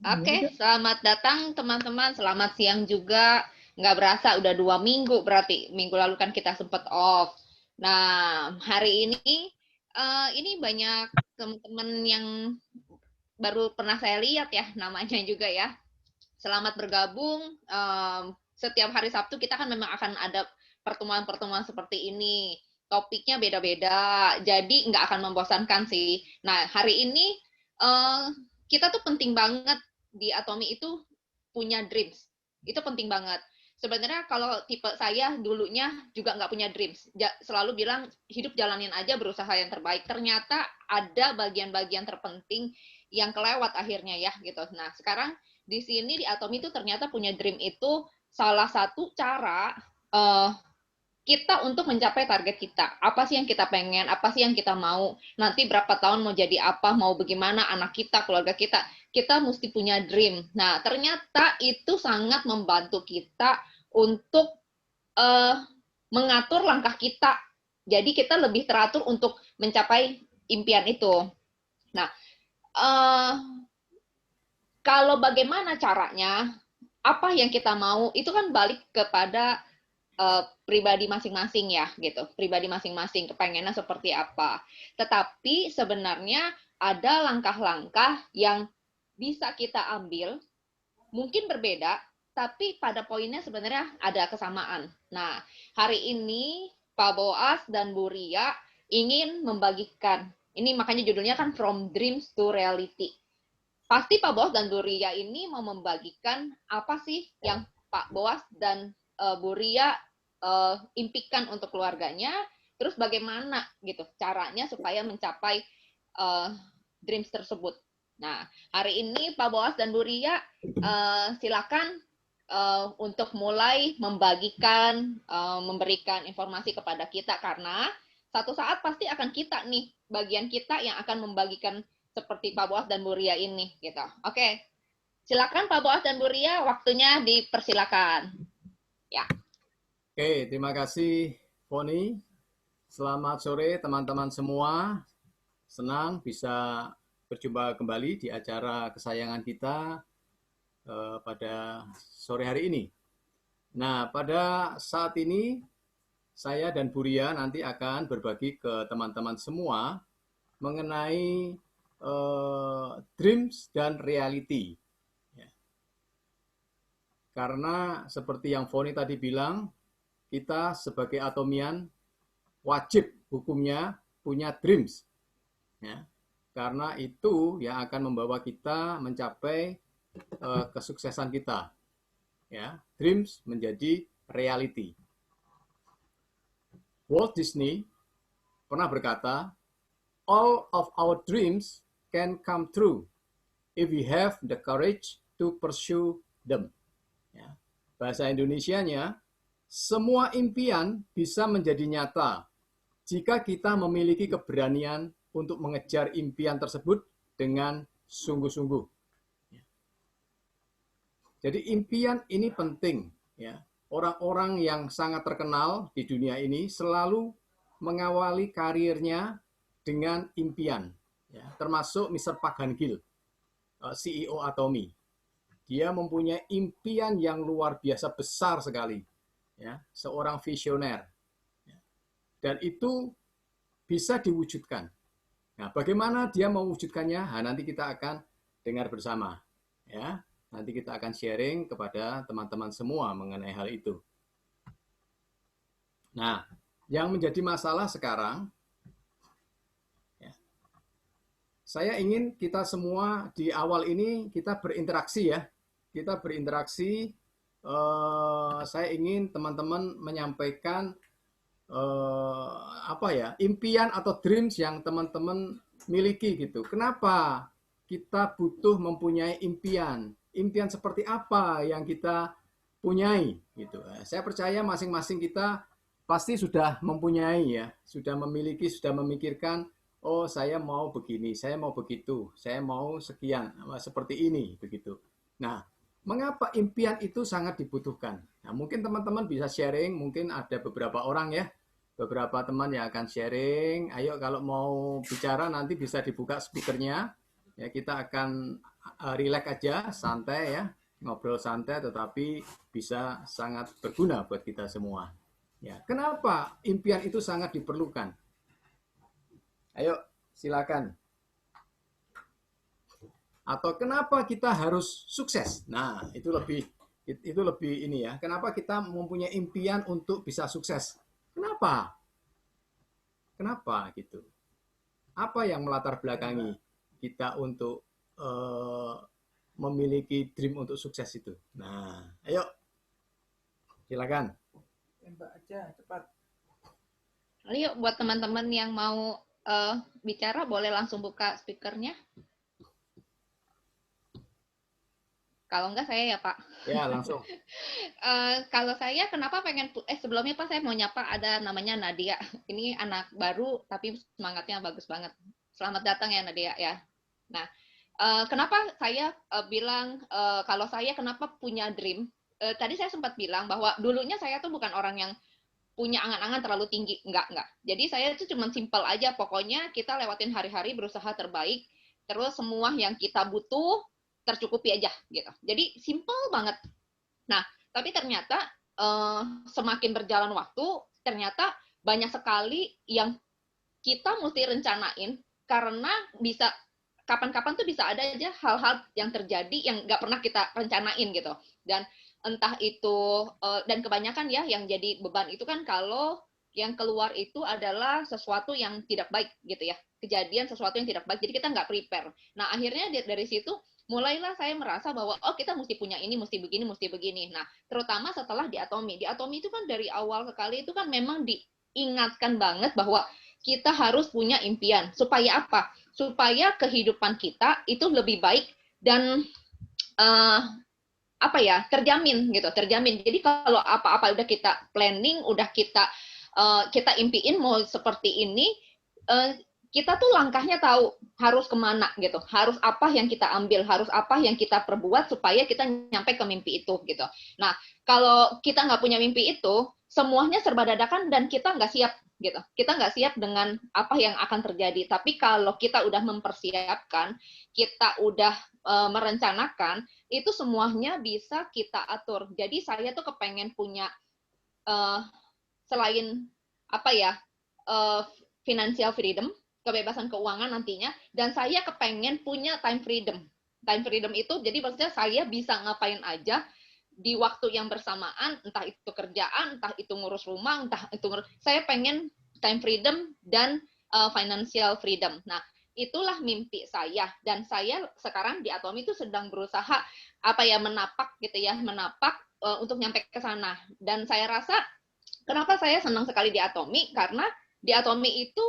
Oke, selamat datang teman-teman. Selamat siang juga. Nggak berasa udah 2 minggu berarti. Minggu lalu kan kita sempat off. Nah, hari ini banyak teman-teman yang baru pernah saya lihat ya namanya juga ya. Selamat bergabung. Setiap hari Sabtu kita kan memang akan ada pertemuan-pertemuan seperti ini. Topiknya beda-beda, jadi nggak akan membosankan sih. Nah, hari ini uh, kita tuh penting banget di Atomi itu punya dreams. Itu penting banget. Sebenarnya kalau tipe saya dulunya juga nggak punya dreams. Selalu bilang hidup jalanin aja, berusaha yang terbaik. Ternyata ada bagian-bagian terpenting yang kelewat akhirnya ya gitu. Nah, sekarang di sini di Atomi itu ternyata punya dream itu salah satu cara uh, kita untuk mencapai target kita. Apa sih yang kita pengen, apa sih yang kita mau, nanti berapa tahun mau jadi apa, mau bagaimana anak kita, keluarga kita mesti punya dream. Nah, ternyata itu sangat membantu kita untuk uh, mengatur langkah kita. Jadi kita lebih teratur untuk mencapai impian itu. Nah, uh, kalau bagaimana caranya, apa yang kita mau, itu kan balik kepada pribadi masing-masing ya gitu. Pribadi masing-masing kepengennya seperti apa. Tetapi sebenarnya ada langkah-langkah yang bisa kita ambil, mungkin berbeda, tapi pada poinnya sebenarnya ada kesamaan. Nah, hari ini Pak Boas dan Bu Ria ingin membagikan, ini makanya judulnya kan From Dreams to Reality. Pasti Pak Boas dan Bu Ria ini mau membagikan apa sih yang Pak Boas dan Bu Ria impikan untuk keluarganya, terus bagaimana gitu caranya supaya mencapai uh, dreams tersebut. Nah, hari ini Pak Boas dan Bu Ria silakan untuk mulai membagikan, memberikan informasi kepada kita karena satu saat pasti akan kita nih, bagian kita yang akan membagikan seperti Pak Boas dan Bu Ria ini gitu. Oke, silakan Pak Boas dan Bu Ria, waktunya dipersilakan. Ya. Oke, terima kasih Foni. Selamat sore teman-teman semua. Senang bisa berjumpa kembali di acara kesayangan kita pada sore hari ini. Nah, pada saat ini saya dan Buria nanti akan berbagi ke teman-teman semua mengenai dreams dan reality. Ya. Karena seperti yang Foni tadi bilang, kita sebagai atomian wajib hukumnya punya dreams, ya, karena itu yang akan membawa kita mencapai kesuksesan kita, ya. Dreams menjadi reality. Walt Disney pernah berkata, all of our dreams can come true if we have the courage to pursue them. Ya. Bahasa Indonesianya, semua impian bisa menjadi nyata jika kita memiliki keberanian untuk mengejar impian tersebut dengan sungguh-sungguh. Jadi impian ini penting, ya. Orang-orang yang sangat terkenal di dunia ini selalu mengawali karirnya dengan impian, ya. Termasuk Mr. Pagan Gill, CEO Atomi. Dia mempunyai impian yang luar biasa besar sekali, ya. Seorang visioner, dan itu bisa diwujudkan. Nah, bagaimana dia mewujudkannya? Nah, nanti kita akan dengar bersama, ya. Nanti kita akan sharing kepada teman-teman semua mengenai hal itu. Nah, yang menjadi masalah sekarang, ya, saya ingin kita semua di awal ini kita berinteraksi ya. Kita berinteraksi, saya ingin teman-teman menyampaikan apa ya, impian atau dreams yang teman-teman miliki gitu. Kenapa kita butuh mempunyai impian? Impian seperti apa yang kita punyai gitu. Saya percaya masing-masing kita pasti sudah mempunyai ya, sudah memiliki, sudah memikirkan, oh saya mau begini, saya mau begitu, saya mau sekian, seperti ini begitu. Nah, mengapa impian itu sangat dibutuhkan? Nah, mungkin teman-teman bisa sharing, mungkin ada beberapa orang ya, beberapa teman yang akan sharing. Ayo kalau mau bicara nanti bisa dibuka speakernya. Ya, kita akan rileks aja, santai ya, ngobrol santai, tetapi bisa sangat berguna buat kita semua. Ya, kenapa impian itu sangat diperlukan? Ayo, silakan. Atau kenapa kita harus sukses? Nah, itu lebih ini ya. Kenapa kita mempunyai impian untuk bisa sukses? Kenapa? Kenapa gitu? Apa yang melatar belakangi kita untuk memiliki dream untuk sukses itu? Nah, ayo silakan. Tembak aja cepat. Ayo buat teman-teman yang mau bicara boleh langsung buka speakernya. Kalau enggak saya ya Pak. Ya langsung. Kalau saya kenapa pengen sebelumnya Pak saya mau nyapa, ada namanya Nadia. Ini anak baru tapi semangatnya bagus banget. Selamat datang ya Nadia ya. Nah, kenapa saya bilang kalau saya kenapa punya dream? Tadi saya sempat bilang bahwa dulunya saya tuh bukan orang yang punya angan-angan terlalu tinggi, enggak. Jadi saya itu cuma simpel aja, pokoknya kita lewatin hari-hari berusaha terbaik, terus semua yang kita butuh tercukupi aja gitu. Jadi simpel banget. Nah, tapi ternyata semakin berjalan waktu, ternyata banyak sekali yang kita mesti rencanain karena bisa kapan-kapan tuh bisa ada aja hal-hal yang terjadi yang nggak pernah kita rencanain gitu. Dan entah itu dan kebanyakan ya yang jadi beban itu kan kalau yang keluar itu adalah sesuatu yang tidak baik gitu ya, kejadian sesuatu yang tidak baik, jadi kita nggak prepare. Nah akhirnya dari situ mulailah saya merasa bahwa oh kita mesti punya ini, mesti begini. Nah terutama setelah di Atomi itu kan dari awal sekali itu kan memang diingatkan banget bahwa kita harus punya impian supaya apa? Supaya kehidupan kita itu lebih baik dan apa ya, terjamin gitu, terjamin. Jadi kalau apa-apa udah kita planning, udah kita impiin mau seperti ini, kita tuh langkahnya tahu harus kemana gitu, harus apa yang kita ambil, harus apa yang kita perbuat supaya kita nyampe ke mimpi itu gitu. Nah kalau kita nggak punya mimpi itu, semuanya serba dadakan dan kita nggak siap gitu. Kita nggak siap dengan apa yang akan terjadi. Tapi kalau kita udah mempersiapkan, kita udah merencanakan, itu semuanya bisa kita atur. Jadi saya tuh kepengen punya selain apa ya financial freedom, kebebasan keuangan nantinya, dan saya kepengen punya time freedom. Time freedom itu jadi maksudnya saya bisa ngapain aja di waktu yang bersamaan, entah itu kerjaan, entah itu ngurus rumah, entah itu saya pengen time freedom dan financial freedom. Nah, itulah mimpi saya, dan saya sekarang di Atomi itu sedang berusaha apa ya, menapak gitu ya, menapak untuk nyampe ke sana. Dan saya rasa kenapa saya senang sekali di Atomi, karena di Atomi itu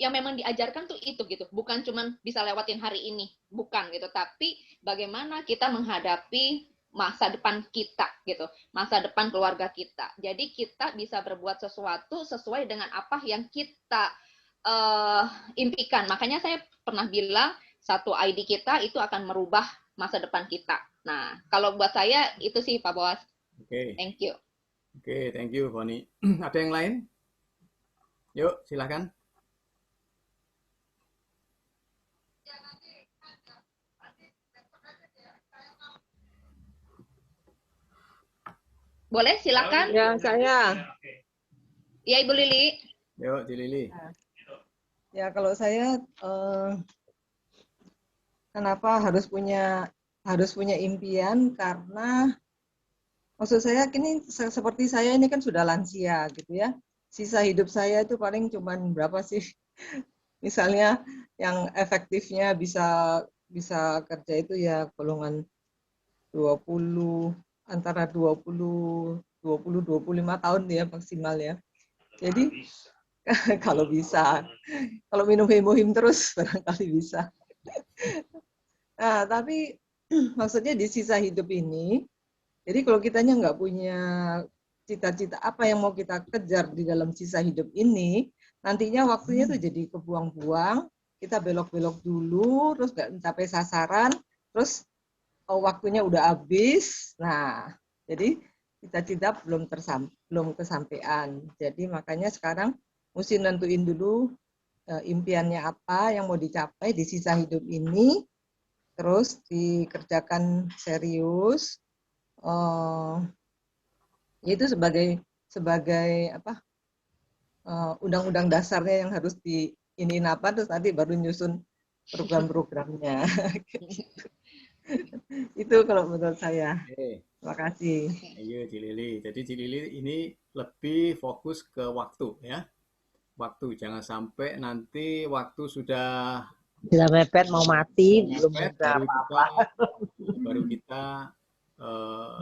yang memang diajarkan tuh itu gitu, bukan cuma bisa lewatin hari ini, bukan gitu, tapi bagaimana kita menghadapi masa depan kita gitu, masa depan keluarga kita. Jadi kita bisa berbuat sesuatu sesuai dengan apa yang kita impikan. Makanya saya pernah bilang satu ID kita itu akan merubah masa depan kita. Nah, kalau buat saya itu sih Pak Boas. Oke. Thank you. Oke, thank you Foni. Ada yang lain? Yuk, silakan. Boleh, silakan. Ya, saya. Ya, Ibu Lili. Yuk, Ci Lili. Ya, kalau saya kenapa harus punya impian, karena maksud saya ini seperti saya ini kan sudah lansia gitu ya. Sisa hidup saya itu paling cuman berapa sih? Misalnya yang efektifnya bisa kerja itu ya golongan 20, antara 25 tahun ya maksimal ya. Jadi kalau bisa, kalau minum hemohim terus barangkali bisa. Nah, tapi maksudnya di sisa hidup ini, jadi kalau kitanya nggak punya cita-cita apa yang mau kita kejar di dalam sisa hidup ini, nantinya waktunya tuh jadi kebuang-buang, kita belok-belok dulu, terus nggak mencapai sasaran, terus waktunya udah habis. Nah, jadi cita-cita belum kesampaian. Jadi makanya sekarang mesti nentuin dulu impiannya apa yang mau dicapai di sisa hidup ini. terus dikerjakan serius, itu sebagai sebagai apa, undang-undang dasarnya yang harus di ini apa, terus nanti baru nyusun program-programnya. Itu kalau menurut saya. Oke, Terima kasih. ayo Cilili. Jadi Cilili ini lebih fokus ke waktu ya. Waktu, jangan sampai nanti waktu sudah Sudah mepet mau mati, belum mepet, bisa apa-apa. baru kita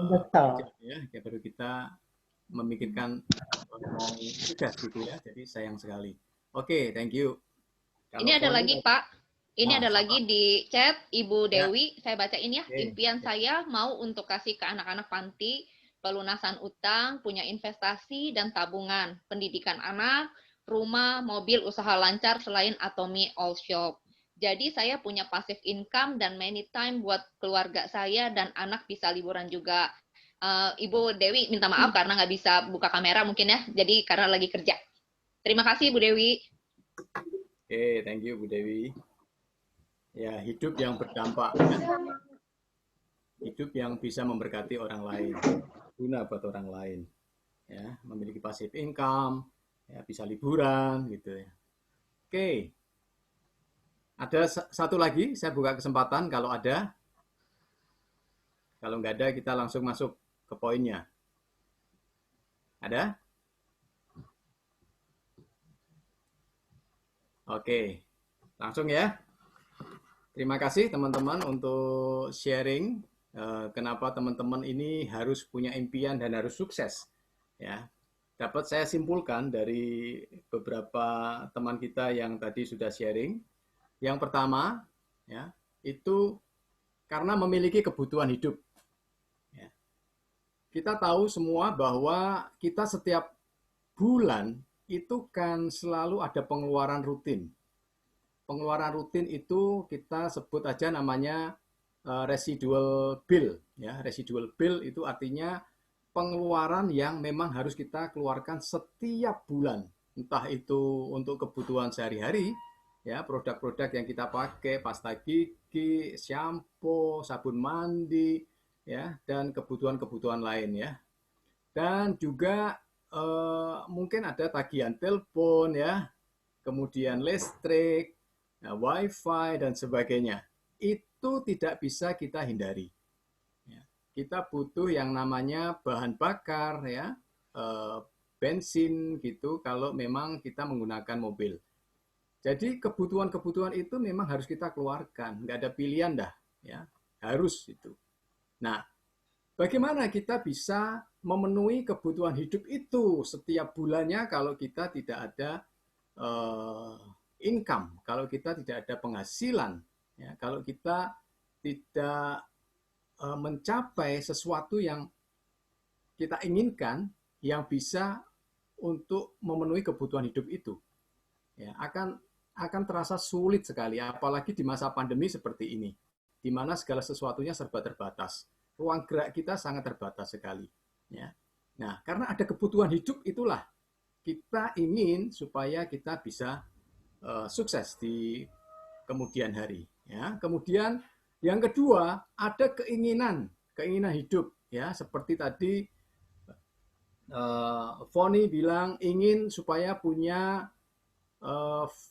Betul. ya, baru kita memikirkan mau tugas gitu ya. Jadi sayang sekali. Oke, thank you. Ini ada Foni, lagi, Pak. Ini Nah, ada sama. lagi di chat Ibu Ya. Dewi. Saya bacain ya. Oke. Impian saya mau untuk kasih ke anak-anak panti, pelunasan utang, punya investasi dan tabungan, pendidikan anak, rumah, mobil, usaha lancar selain Atomy All Shop. Jadi saya punya passive income dan many time buat keluarga saya dan anak bisa liburan juga. Ibu Dewi minta maaf karena nggak bisa buka kamera mungkin ya. Jadi karena lagi kerja. Terima kasih Bu Dewi. Oke, thank you Bu Dewi. Ya, hidup yang berdampak, ya. Hidup yang bisa memberkati orang lain, guna buat orang lain, ya, memiliki passive income, ya, bisa liburan, gitu ya. Oke, ada satu lagi, saya buka kesempatan kalau ada. Kalau nggak ada, kita langsung masuk ke poinnya. Ada? Oke, langsung ya. Terima kasih teman-teman untuk sharing kenapa teman-teman ini harus punya impian dan harus sukses. Ya, dapat saya simpulkan dari beberapa teman kita yang tadi sudah sharing. Yang pertama, ya, itu karena memiliki kebutuhan hidup. Ya. Kita tahu semua bahwa kita setiap bulan itu kan selalu ada pengeluaran rutin. Pengeluaran rutin itu kita sebut aja namanya residual bill. Ya, residual bill itu artinya pengeluaran yang memang harus kita keluarkan setiap bulan. Entah itu untuk kebutuhan sehari-hari, ya, produk-produk yang kita pakai, pasta gigi, shampoo, sabun mandi, ya, dan kebutuhan-kebutuhan lain ya. Dan juga mungkin ada tagihan telepon ya, kemudian listrik, wifi dan sebagainya. Itu tidak bisa kita hindari. Kita butuh yang namanya bahan bakar ya, bensin gitu kalau memang kita menggunakan mobil. Jadi kebutuhan-kebutuhan itu memang harus kita keluarkan, nggak ada pilihan dah, ya harus itu. Nah, bagaimana kita bisa memenuhi kebutuhan hidup itu setiap bulannya kalau kita tidak ada income, kalau kita tidak ada penghasilan, ya, kalau kita tidak mencapai sesuatu yang kita inginkan yang bisa untuk memenuhi kebutuhan hidup itu, ya, akan terasa sulit sekali, apalagi di masa pandemi seperti ini, di mana segala sesuatunya serba terbatas, ruang gerak kita sangat terbatas sekali, ya. Nah, karena ada kebutuhan hidup itulah kita ingin supaya kita bisa sukses di kemudian hari, ya. Kemudian yang kedua, ada keinginan hidup, ya, seperti tadi Foni bilang ingin supaya punya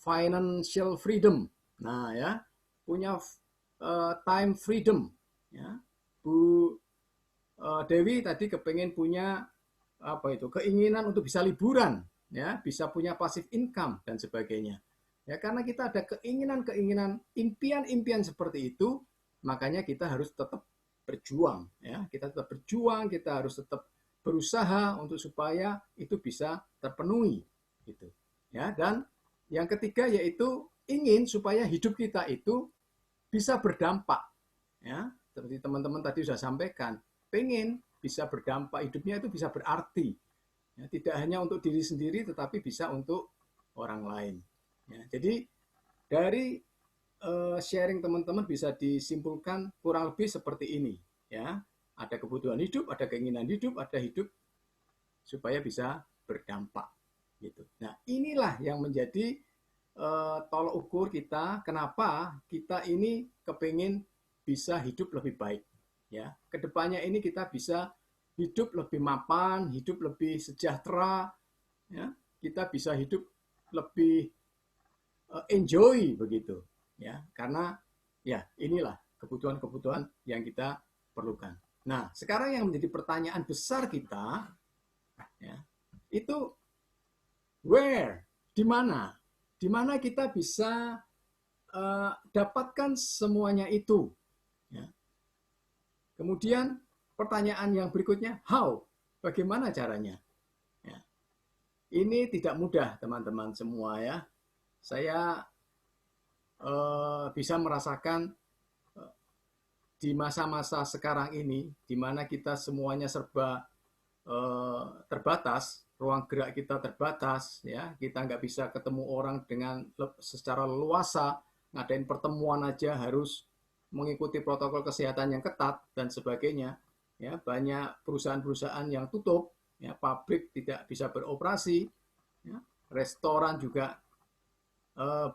financial freedom. Nah, ya, punya time freedom, ya. Bu Dewi tadi kepengen punya apa itu? Keinginan untuk bisa liburan, ya, bisa punya passive income dan sebagainya. Ya, karena kita ada keinginan-keinginan, impian-impian seperti itu, makanya kita harus tetap berjuang, ya. Kita tetap berjuang, kita harus tetap berusaha untuk supaya itu bisa terpenuhi, gitu. Ya, dan yang ketiga yaitu ingin supaya hidup kita itu bisa berdampak, ya. Seperti teman-teman tadi sudah sampaikan, pengen bisa berdampak, hidupnya itu bisa berarti, ya, tidak hanya untuk diri sendiri tetapi bisa untuk orang lain. Ya, jadi dari sharing teman-teman bisa disimpulkan kurang lebih seperti ini, ya. Ada kebutuhan hidup, ada keinginan hidup, ada hidup supaya bisa berdampak, gitu. Nah, inilah yang menjadi tolok ukur kita kenapa kita ini kepingin bisa hidup lebih baik. Ya, kedepannya ini kita bisa hidup lebih mapan, hidup lebih sejahtera, ya, kita bisa hidup lebih enjoy begitu, ya, karena ya inilah kebutuhan-kebutuhan yang kita perlukan. Nah, sekarang yang menjadi pertanyaan besar kita, ya, itu where, di mana kita bisa dapatkan semuanya itu. Ya. Kemudian pertanyaan yang berikutnya, how, bagaimana caranya? Ya. Ini tidak mudah teman-teman semua ya. Saya bisa merasakan di masa-masa sekarang ini, di mana kita semuanya serba terbatas, ruang gerak kita terbatas, ya, kita nggak bisa ketemu orang dengan secara leluasa, ngadain pertemuan aja harus mengikuti protokol kesehatan yang ketat dan sebagainya. Ya, banyak perusahaan-perusahaan yang tutup, ya, pabrik tidak bisa beroperasi, ya, restoran juga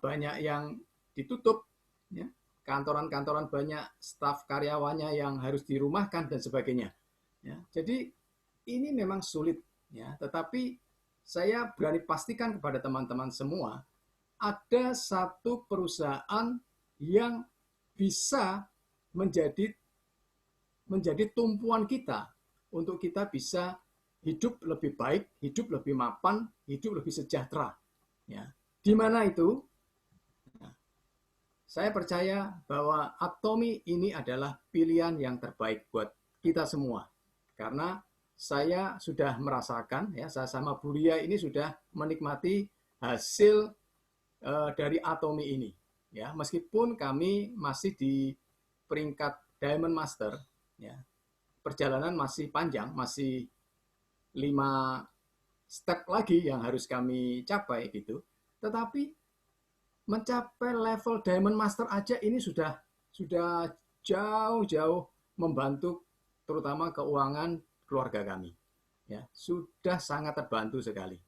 banyak yang ditutup, ya, kantoran-kantoran banyak staf karyawannya yang harus dirumahkan dan sebagainya. Ya, jadi ini memang sulit, ya, tetapi saya berani pastikan kepada teman-teman semua, ada satu perusahaan yang bisa menjadi tumpuan kita untuk kita bisa hidup lebih baik, hidup lebih mapan, hidup lebih sejahtera. Ya. Di mana itu? Nah, saya percaya bahwa Atomi ini adalah pilihan yang terbaik buat kita semua. Karena saya sudah merasakan, ya, saya sama Bu Ria ini sudah menikmati hasil dari Atomi ini. Ya, meskipun kami masih di peringkat Diamond Master, ya, perjalanan masih panjang, masih 5 step lagi yang harus kami capai gitu. Tetapi mencapai level Diamond Master aja ini sudah jauh-jauh membantu terutama keuangan keluarga kami. Ya, sudah sangat terbantu sekali.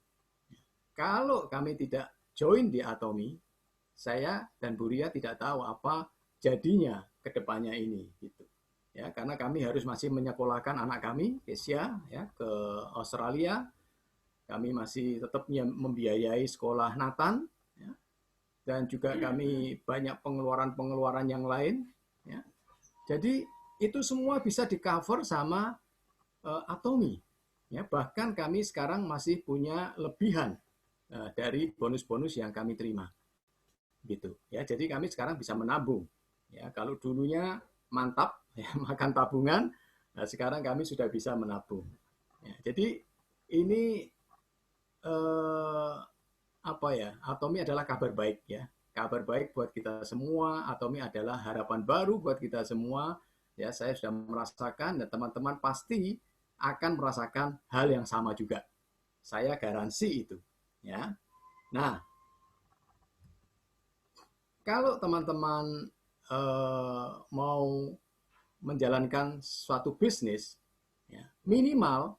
Kalau kami tidak join di Atomi, saya dan Bu Ria tidak tahu apa jadinya ke depannya ini gitu. Ya, karena kami harus masih menyekolahkan anak kami, Kesia, ya, ke Australia. Kami masih tetap membiayai sekolah Nathan, ya, dan juga kami banyak pengeluaran-pengeluaran yang lain. Ya. Jadi itu semua bisa di-cover sama Atomi. Ya, bahkan kami sekarang masih punya lebihan dari bonus-bonus yang kami terima. Gitu. Ya, jadi kami sekarang bisa menabung. Ya, kalau dulunya mantap, ya, makan tabungan, nah sekarang kami sudah bisa menabung. Ya, jadi ini apa ya? Atomi adalah kabar baik ya, kabar baik buat kita semua. Atomi adalah harapan baru buat kita semua. Ya, saya sudah merasakan dan teman-teman pasti akan merasakan hal yang sama juga. Saya garansi itu. Ya, nah kalau teman-teman mau menjalankan suatu bisnis, ya, minimal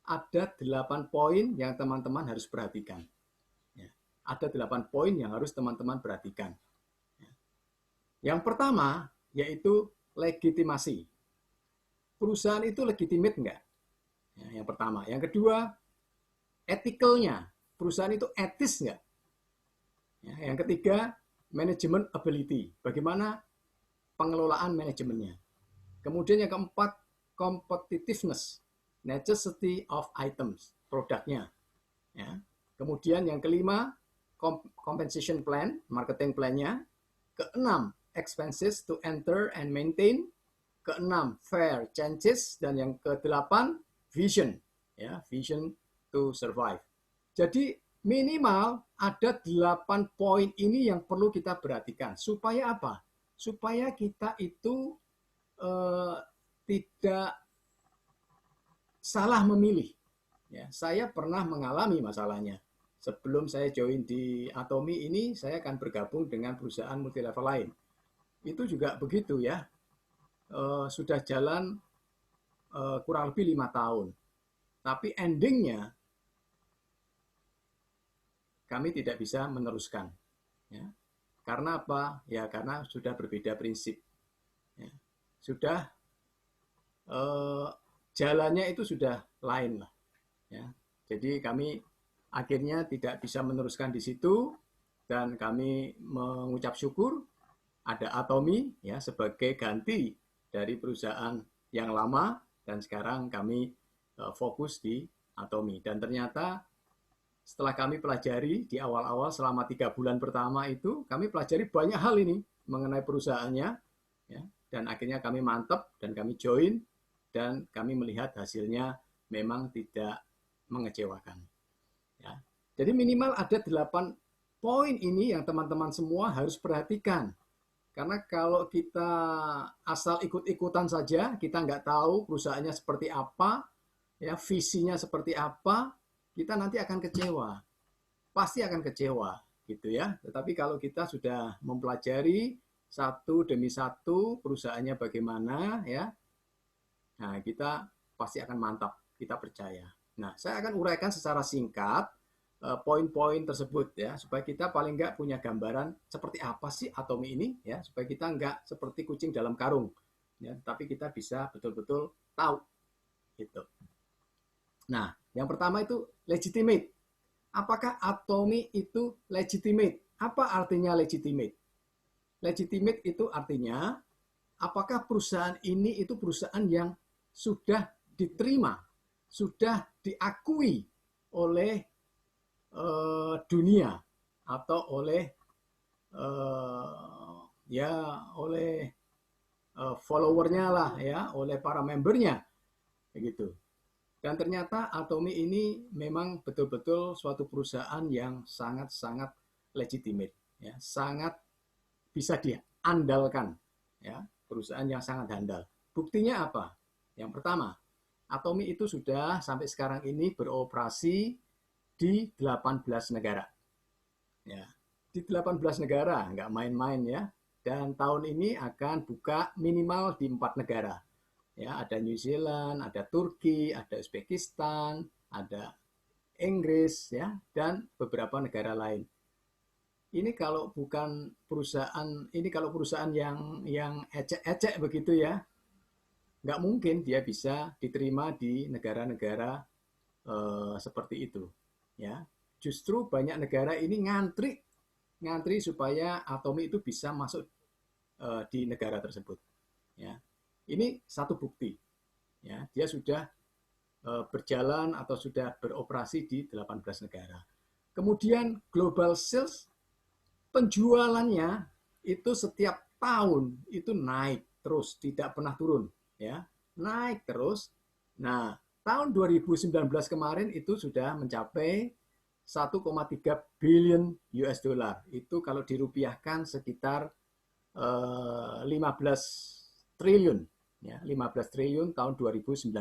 ada 8 poin yang teman-teman harus perhatikan. Ya, ada 8 poin yang harus teman-teman perhatikan. Ya. Yang pertama, yaitu legitimasi. Perusahaan itu legitimate enggak? Ya, yang pertama. Yang kedua, ethical-nya. Perusahaan itu etis enggak? Ya, yang ketiga, management ability. Bagaimana pengelolaan manajemennya. Kemudian yang keempat, competitiveness, necessity of items, produknya. Ya. Kemudian yang kelima, compensation plan, marketing plan-nya. Keenam, expenses to enter and maintain. Keenam, fair changes. Dan yang kedelapan, vision. Ya, vision to survive. Jadi minimal ada 8 poin ini yang perlu kita perhatikan. Supaya apa? Supaya kita itu tidak salah memilih. Ya, saya pernah mengalami masalahnya. Sebelum saya join di Atomi ini, saya akan bergabung dengan perusahaan multilevel lain. Itu juga begitu ya. Sudah jalan kurang lebih 5 tahun. Tapi endingnya kami tidak bisa meneruskan. Ya. Karena apa? Ya karena sudah berbeda prinsip. Ya. sudah jalannya itu sudah lain lah, ya. Jadi kami akhirnya tidak bisa meneruskan di situ dan kami mengucap syukur ada Atomi ya sebagai ganti dari perusahaan yang lama dan sekarang kami fokus di Atomi. Dan ternyata setelah kami pelajari di awal-awal selama 3 bulan pertama itu, kami pelajari banyak hal ini mengenai perusahaannya, ya, dan akhirnya kami mantap dan kami join dan kami melihat hasilnya memang tidak mengecewakan. Ya. Jadi minimal ada 8 poin ini yang teman-teman semua harus perhatikan. Karena kalau kita asal ikut-ikutan saja, kita nggak tahu perusahaannya seperti apa, ya visinya seperti apa, kita nanti akan kecewa. Pasti akan kecewa, gitu ya. Tetapi kalau kita sudah mempelajari satu demi satu perusahaannya bagaimana, ya, nah kita pasti akan mantap, kita percaya. Nah, saya akan uraikan secara singkat poin-poin tersebut ya, supaya kita paling nggak punya gambaran seperti apa sih Atomi ini ya, supaya kita nggak seperti kucing dalam karung, ya, tapi kita bisa betul-betul tahu gitu. Nah, yang pertama itu legitimate. Apakah Atomi itu legitimate? Apa artinya legitimate? Legitimate itu artinya apakah perusahaan ini itu perusahaan yang sudah diterima, sudah diakui oleh dunia atau oleh followernya lah ya, oleh para membernya begitu. Dan ternyata Atomi ini memang betul-betul suatu perusahaan yang sangat-sangat legitimate ya, sangat bisa diandalkan ya, perusahaan yang sangat handal. Buktinya apa? Yang pertama, Atomi itu sudah sampai sekarang ini beroperasi di 18 negara. Ya, di 18 negara, nggak main-main ya. Dan tahun ini akan buka minimal di 4 negara. Ya, ada New Zealand, ada Turki, ada Uzbekistan, ada Inggris ya, dan beberapa negara lain. Ini kalau bukan perusahaan, ini kalau perusahaan yang ecek-ecek begitu ya, nggak mungkin dia bisa diterima di negara-negara seperti itu. Ya, justru banyak negara ini ngantri supaya Atomi itu bisa masuk di negara tersebut. Ya, ini satu bukti. Ya, dia sudah berjalan atau sudah beroperasi di 18 negara. Kemudian global sales penjualannya itu setiap tahun itu naik terus, tidak pernah turun. Ya, naik terus. Nah, tahun 2019 kemarin itu sudah mencapai 1,3 billion US dollar. Itu kalau dirupiahkan sekitar 15 triliun. Ya, 15 triliun tahun 2019.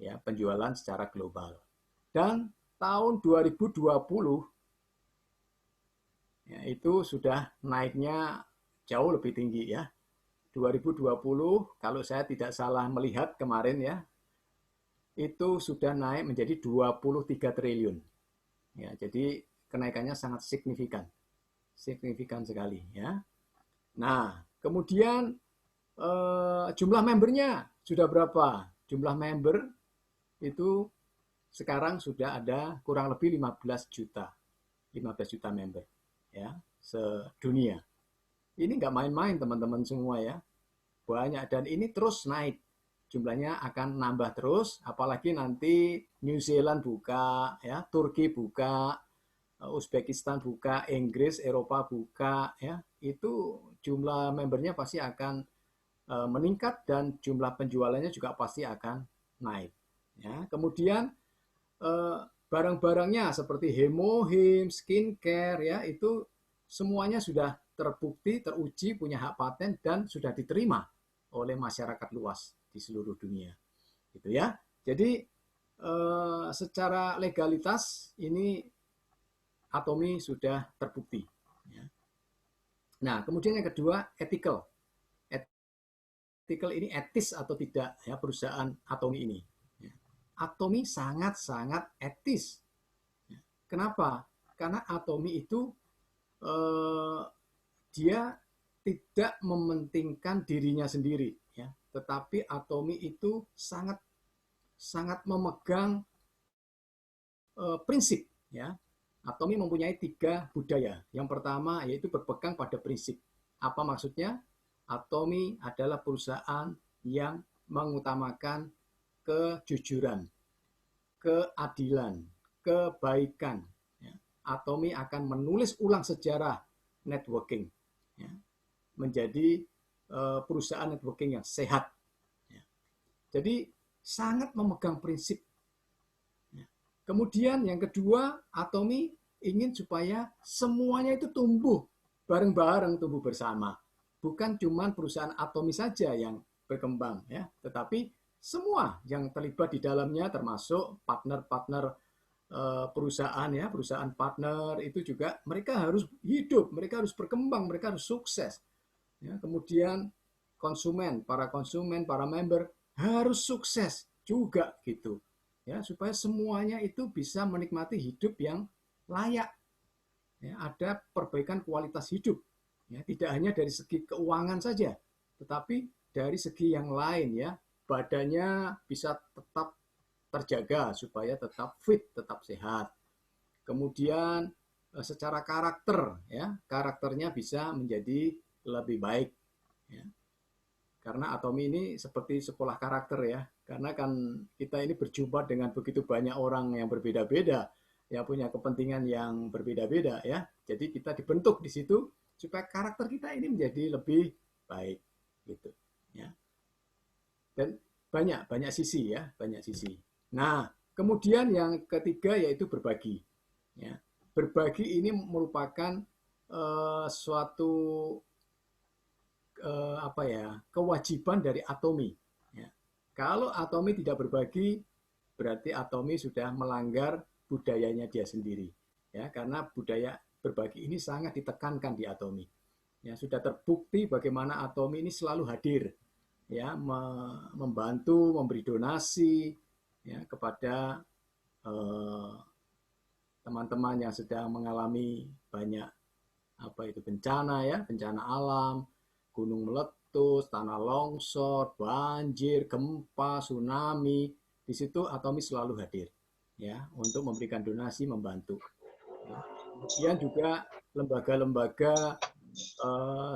Ya, penjualan secara global. Dan tahun 2020 ya, itu sudah naiknya jauh lebih tinggi ya. 2020 kalau saya tidak salah melihat kemarin ya, itu sudah naik menjadi 23 triliun. Ya, jadi kenaikannya sangat signifikan. Signifikan sekali ya. Nah, kemudian jumlah membernya sudah berapa? Jumlah member itu sekarang sudah ada kurang lebih 15 juta. 15 juta member ya, sedunia. Ini nggak main-main teman-teman semua ya. Banyak dan ini terus naik. Jumlahnya akan nambah terus, apalagi nanti New Zealand buka, ya, Turki buka, Uzbekistan buka, Inggris, Eropa buka, ya, itu jumlah membernya pasti akan meningkat dan jumlah penjualannya juga pasti akan naik. Ya, kemudian barang-barangnya seperti hemohim, skincare, ya, itu semuanya sudah terbukti, teruji, punya hak paten dan sudah diterima oleh masyarakat luas di seluruh dunia, gitu ya. Jadi secara legalitas ini Atomi sudah terbukti. Ya. Nah, kemudian yang kedua ethical. Ethical ini etis atau tidak ya perusahaan Atomi ini. Ya. Atomi sangat-sangat etis. Ya. Kenapa? Karena Atomi itu dia tidak mementingkan dirinya sendiri. tetapi Atomi itu sangat sangat memegang prinsip, ya. Atomi mempunyai 3 budaya. Yang pertama yaitu berpegang pada prinsip. Apa maksudnya? Atomi adalah perusahaan yang mengutamakan kejujuran, keadilan, kebaikan. Ya. Atomi akan menulis ulang sejarah networking, ya, menjadi perusahaan networking yang sehat. Ya. Jadi sangat memegang prinsip. Ya. Kemudian yang kedua, Atomi ingin supaya semuanya itu tumbuh bareng-bareng, tumbuh bersama. Bukan cuma perusahaan Atomi saja yang berkembang, ya, tetapi semua yang terlibat di dalamnya, termasuk partner-partner perusahaan, ya, perusahaan partner itu juga mereka harus hidup, mereka harus berkembang, mereka harus sukses. Ya, kemudian para konsumen, para member harus sukses juga gitu, ya, supaya semuanya itu bisa menikmati hidup yang layak, ya, ada perbaikan kualitas hidup, ya, tidak hanya dari segi keuangan saja, tetapi dari segi yang lain, ya, badannya bisa tetap terjaga supaya tetap fit, tetap sehat. Kemudian secara karakter, ya, karakternya bisa menjadi lebih baik, ya. Karena Atomi ini seperti sekolah karakter, ya, karena kan kita ini berjumpa dengan begitu banyak orang yang berbeda-beda, ya, punya kepentingan yang berbeda-beda, ya. Jadi kita dibentuk di situ supaya karakter kita ini menjadi lebih baik, gitu, ya. Dan banyak sisi, ya, banyak sisi. Nah, kemudian yang ketiga yaitu berbagi, ya. Berbagi ini merupakan suatu kewajiban dari Atomi. Ya. Kalau Atomi tidak berbagi, berarti Atomi sudah melanggar budayanya dia sendiri. Ya, karena budaya berbagi ini sangat ditekankan di Atomi. Ya, sudah terbukti bagaimana Atomi ini selalu hadir, ya, membantu, memberi donasi, ya, kepada teman-teman yang sedang mengalami banyak bencana, ya, bencana alam, gunung meletus, tanah longsor, banjir, gempa, tsunami. Di situ Atomi selalu hadir, ya, untuk memberikan donasi, membantu. Ya. Kemudian juga lembaga-lembaga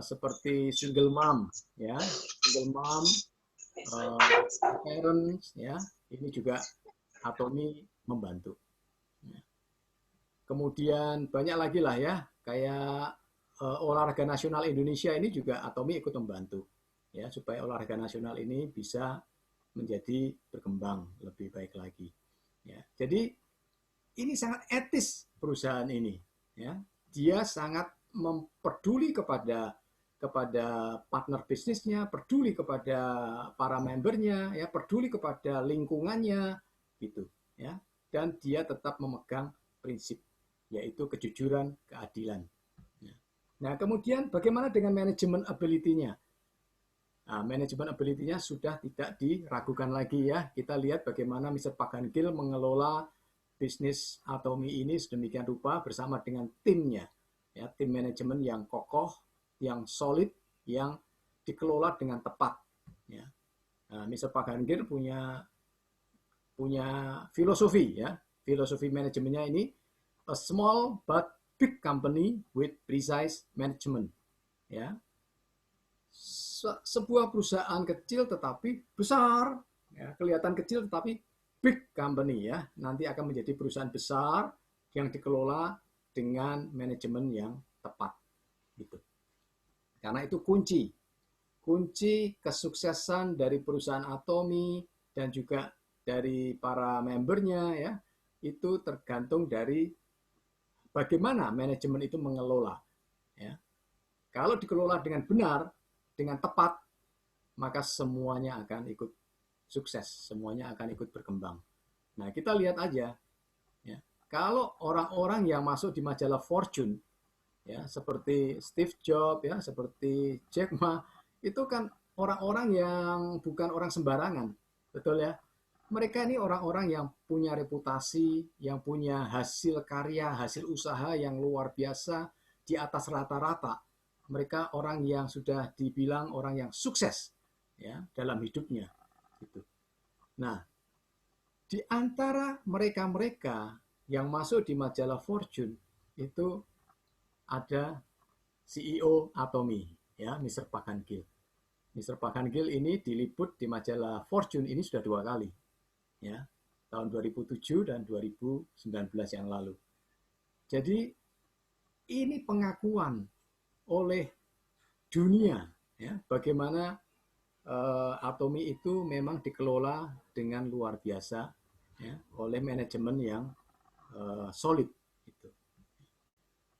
seperti single mom, ya, single mom, parents, ya, ini juga Atomi membantu. Ya. Kemudian banyak lagi lah, ya, kayak olahraga nasional Indonesia ini juga Atomi ikut membantu, ya, supaya olahraga nasional ini bisa menjadi berkembang lebih baik lagi, ya. Jadi ini sangat etis perusahaan ini, ya. Dia sangat peduli kepada partner bisnisnya, peduli kepada para membernya, ya, peduli kepada lingkungannya, gitu, ya. Dan dia tetap memegang prinsip, yaitu kejujuran, keadilan. Nah, kemudian bagaimana dengan manajemen ability-nya? Nah, manajemen ability-nya sudah tidak diragukan lagi, ya. Kita lihat bagaimana Mr. Park Han-gil mengelola bisnis Atomi ini sedemikian rupa bersama dengan timnya, ya, tim manajemen yang kokoh, yang solid, yang dikelola dengan tepat, ya. Nah, Mr. Park Han-gil punya filosofi, ya. Filosofi manajemennya ini a small but big company with precise management, ya. Sebuah perusahaan kecil tetapi besar, ya, kelihatan kecil tetapi big company, ya, nanti akan menjadi perusahaan besar yang dikelola dengan manajemen yang tepat, gitu. Karena itu kunci kesuksesan dari perusahaan Atomi dan juga dari para membernya, ya, itu tergantung dari bagaimana manajemen itu mengelola, ya. Kalau dikelola dengan benar, dengan tepat, maka semuanya akan ikut sukses, semuanya akan ikut berkembang. Nah, kita lihat aja, ya, kalau orang-orang yang masuk di majalah Fortune, ya, seperti Steve Jobs, ya, seperti Jack Ma, itu kan orang-orang yang bukan orang sembarangan, betul, ya. Mereka ini orang-orang yang punya reputasi, yang punya hasil karya, hasil usaha yang luar biasa di atas rata-rata. Mereka orang yang sudah dibilang orang yang sukses, ya dalam hidupnya gitu. Nah, di antara mereka-mereka yang masuk di majalah Fortune itu ada CEO Atomy, ya, Mr. Pagan-Gill. Mr. Pagan-Gill ini diliput di majalah Fortune ini sudah 2 kali, ya, tahun 2007 dan 2019 yang lalu. Jadi ini pengakuan oleh dunia, ya, bagaimana Atomy itu memang dikelola dengan luar biasa, ya, oleh manajemen yang solid. Gitu.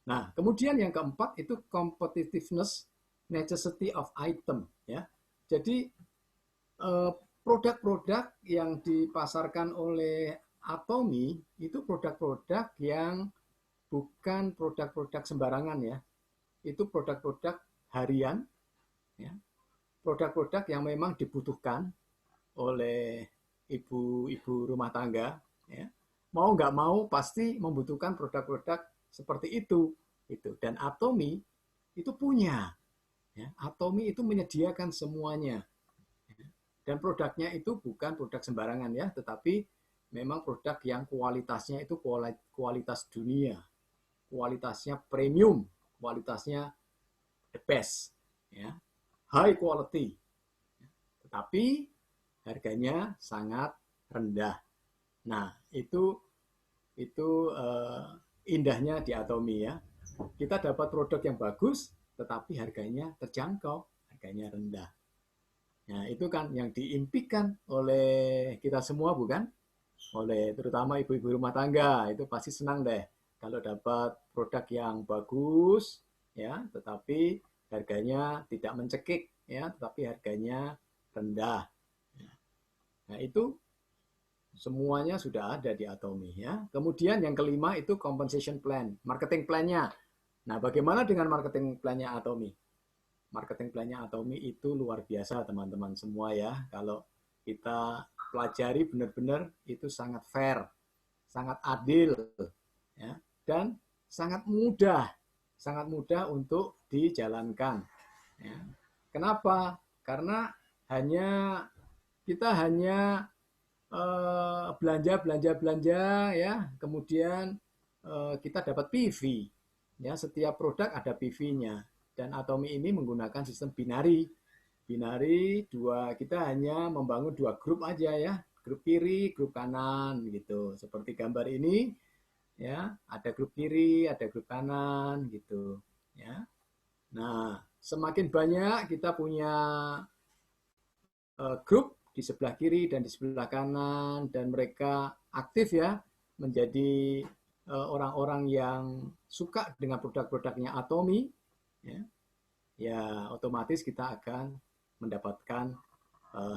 Nah, kemudian yang keempat itu competitiveness, necessity of item. Ya. Jadi produk-produk yang dipasarkan oleh Atomy itu produk-produk yang bukan produk-produk sembarangan, ya. Itu produk-produk harian, ya. Produk-produk yang memang dibutuhkan oleh ibu-ibu rumah tangga, ya. Mau nggak mau pasti membutuhkan produk-produk seperti itu. Dan Atomy itu punya, ya. Atomy itu menyediakan semuanya, ya. Dan produknya itu bukan produk sembarangan, ya, tetapi memang produk yang kualitasnya itu kualitas dunia, kualitasnya premium, kualitasnya the best, ya. High quality, tetapi harganya sangat rendah. Nah, itu indahnya di Atomy, ya. Kita dapat produk yang bagus, tetapi harganya terjangkau, harganya rendah. Nah, itu kan yang diimpikan oleh kita semua, bukan? Oleh terutama ibu-ibu rumah tangga, itu pasti senang deh kalau dapat produk yang bagus, ya, tetapi harganya tidak mencekik, ya, tetapi harganya rendah. Nah, itu semuanya sudah ada di Atomy, ya. Kemudian yang kelima itu compensation plan, marketing plan-nya. Nah, bagaimana dengan marketing plan-nya Atomy? Marketing plan-nya Atomy itu luar biasa, teman-teman semua, ya. Kalau kita pelajari benar-benar itu sangat fair, sangat adil, ya, dan sangat mudah untuk dijalankan. Ya. Kenapa? Karena kita hanya belanja, ya, kemudian kita dapat PV, ya, setiap produk ada PV-nya, dan Atomy ini menggunakan sistem binari, kita hanya membangun 2 grup aja, ya, grup kiri, grup kanan, gitu, seperti gambar ini, ya, ada grup kiri, ada grup kanan, gitu, ya. Nah, semakin banyak kita punya grup di sebelah kiri dan di sebelah kanan, dan mereka aktif, ya, menjadi orang-orang yang suka dengan produk-produknya Atomy, ya, otomatis kita akan mendapatkan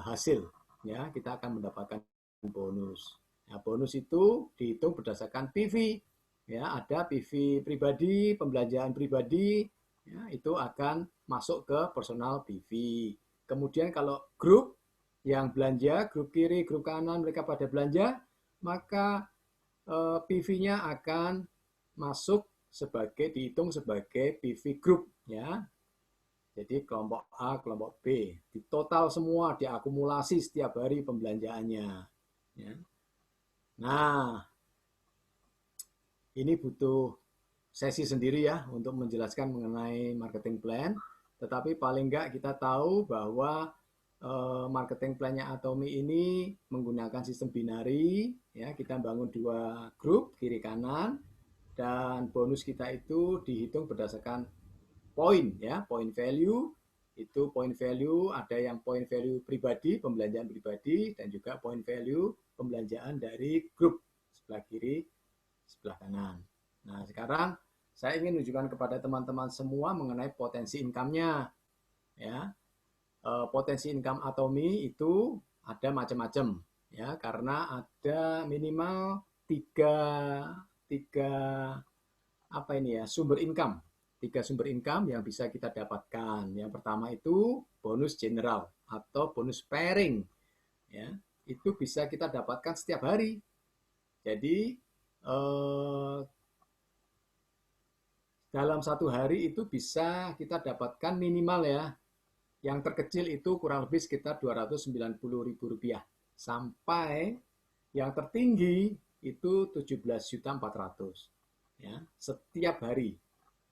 hasil, ya, kita akan mendapatkan bonus. Nah, bonus itu dihitung berdasarkan PV, ya, ada PV pribadi, pembelanjaan pribadi, ya, itu akan masuk ke personal PV. Kemudian kalau grup yang belanja, grup kiri, grup kanan, mereka pada belanja, maka PV-nya akan masuk dihitung sebagai PV group, ya. Jadi kelompok A, kelompok B, di total semua, diakumulasi setiap hari pembelanjaannya, ya. Nah, ini butuh sesi sendiri, ya, untuk menjelaskan mengenai marketing plan. Tetapi paling enggak kita tahu bahwa marketing plan-nya Atomy ini menggunakan sistem binari, ya, kita bangun 2 grup kiri kanan, dan bonus kita itu dihitung berdasarkan poin, ya, point value. Itu point value, ada yang point value pribadi, pembelanjaan pribadi, dan juga point value pembelanjaan dari grup sebelah kiri, sebelah kanan. Nah, sekarang saya ingin menunjukkan kepada teman-teman semua mengenai potensi income-nya, ya. Potensi income Atomy itu ada macam-macam, ya, karena ada minimal tiga sumber income. 3 sumber income yang bisa kita dapatkan. Yang pertama itu bonus general atau bonus pairing, ya, itu bisa kita dapatkan setiap hari. Jadi dalam 1 hari itu bisa kita dapatkan minimal, ya, Yang terkecil itu kurang lebih sekitar Rp290.000 sampai yang tertinggi itu 17.400.000 ya setiap hari.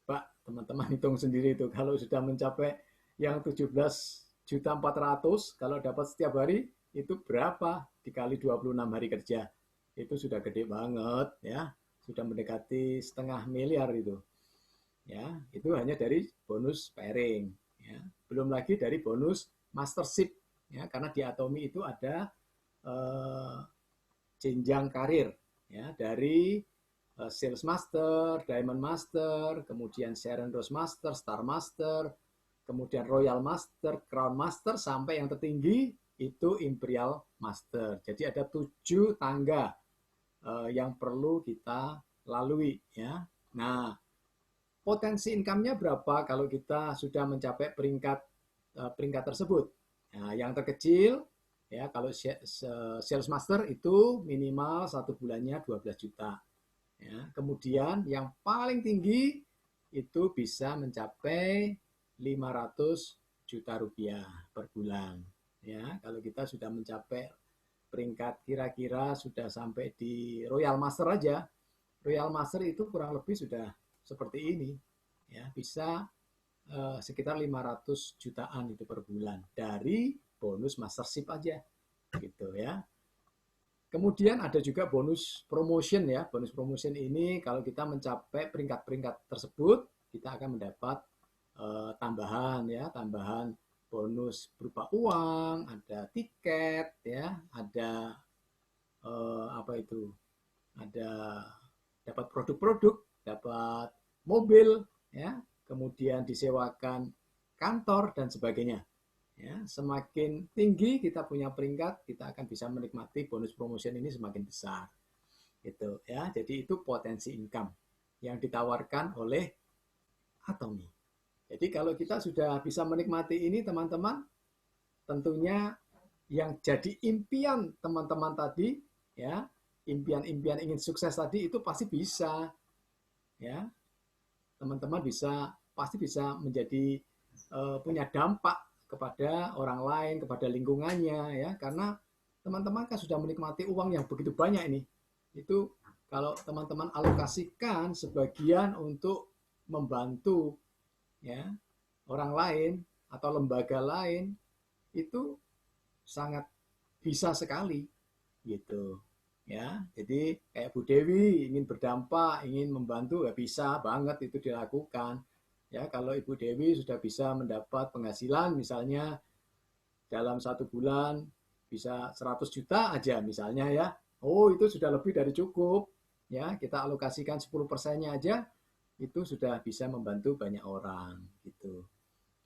Pak, teman-teman hitung sendiri itu kalau sudah mencapai yang 17.400.000 kalau dapat setiap hari itu berapa dikali 26 hari kerja. Itu sudah gede banget ya. Sudah mendekati setengah miliar itu. Ya, itu hanya dari bonus pairing ya. Belum lagi dari bonus mastership ya, karena di Atomi itu ada jenjang karir ya, dari Sales Master, Diamond Master, kemudian Sharon Rose Master, Star Master, kemudian Royal Master, Crown Master, sampai yang tertinggi itu Imperial Master. Jadi ada 7 tangga yang perlu kita lalui ya. Nah, potensi income-nya berapa kalau kita sudah mencapai peringkat tersebut? Nah, yang terkecil ya, kalau Sales Master itu minimal 1 bulannya 12 juta. Ya, kemudian yang paling tinggi itu bisa mencapai 500 juta rupiah per bulan. Ya, kalau kita sudah mencapai peringkat kira-kira sudah sampai di Royal Master aja. Royal Master itu kurang lebih sudah seperti ini. Ya, bisa sekitar 500 jutaan itu per bulan dari bonus mastership aja. Gitu ya. Kemudian ada juga bonus promotion ya. Bonus promotion ini kalau kita mencapai peringkat-peringkat tersebut, kita akan mendapat tambahan ya, tambahan bonus berupa uang, ada tiket ya, ada apa itu? Ada dapat produk-produk, dapat mobil ya, kemudian disewakan kantor dan sebagainya. Ya, semakin tinggi kita punya peringkat, kita akan bisa menikmati bonus promotion ini semakin besar. Gitu ya. Jadi itu potensi income yang ditawarkan oleh Atomi. Jadi kalau kita sudah bisa menikmati ini teman-teman, tentunya yang jadi impian teman-teman tadi ya, impian-impian ingin sukses tadi itu pasti bisa ya. Teman-teman pasti bisa menjadi punya dampak kepada orang lain, kepada lingkungannya ya, karena teman-teman kan sudah menikmati uang yang begitu banyak ini. Itu kalau teman-teman alokasikan sebagian untuk membantu ya orang lain atau lembaga lain, itu sangat bisa sekali gitu ya. Jadi kayak Bu Dewi ingin berdampak, ingin membantu, ya bisa banget itu dilakukan. Ya, kalau Ibu Dewi sudah bisa mendapat penghasilan misalnya dalam 1 bulan bisa 100 juta aja misalnya ya. Oh, itu sudah lebih dari cukup. Ya, kita alokasikan 10%-nya aja itu sudah bisa membantu banyak orang gitu.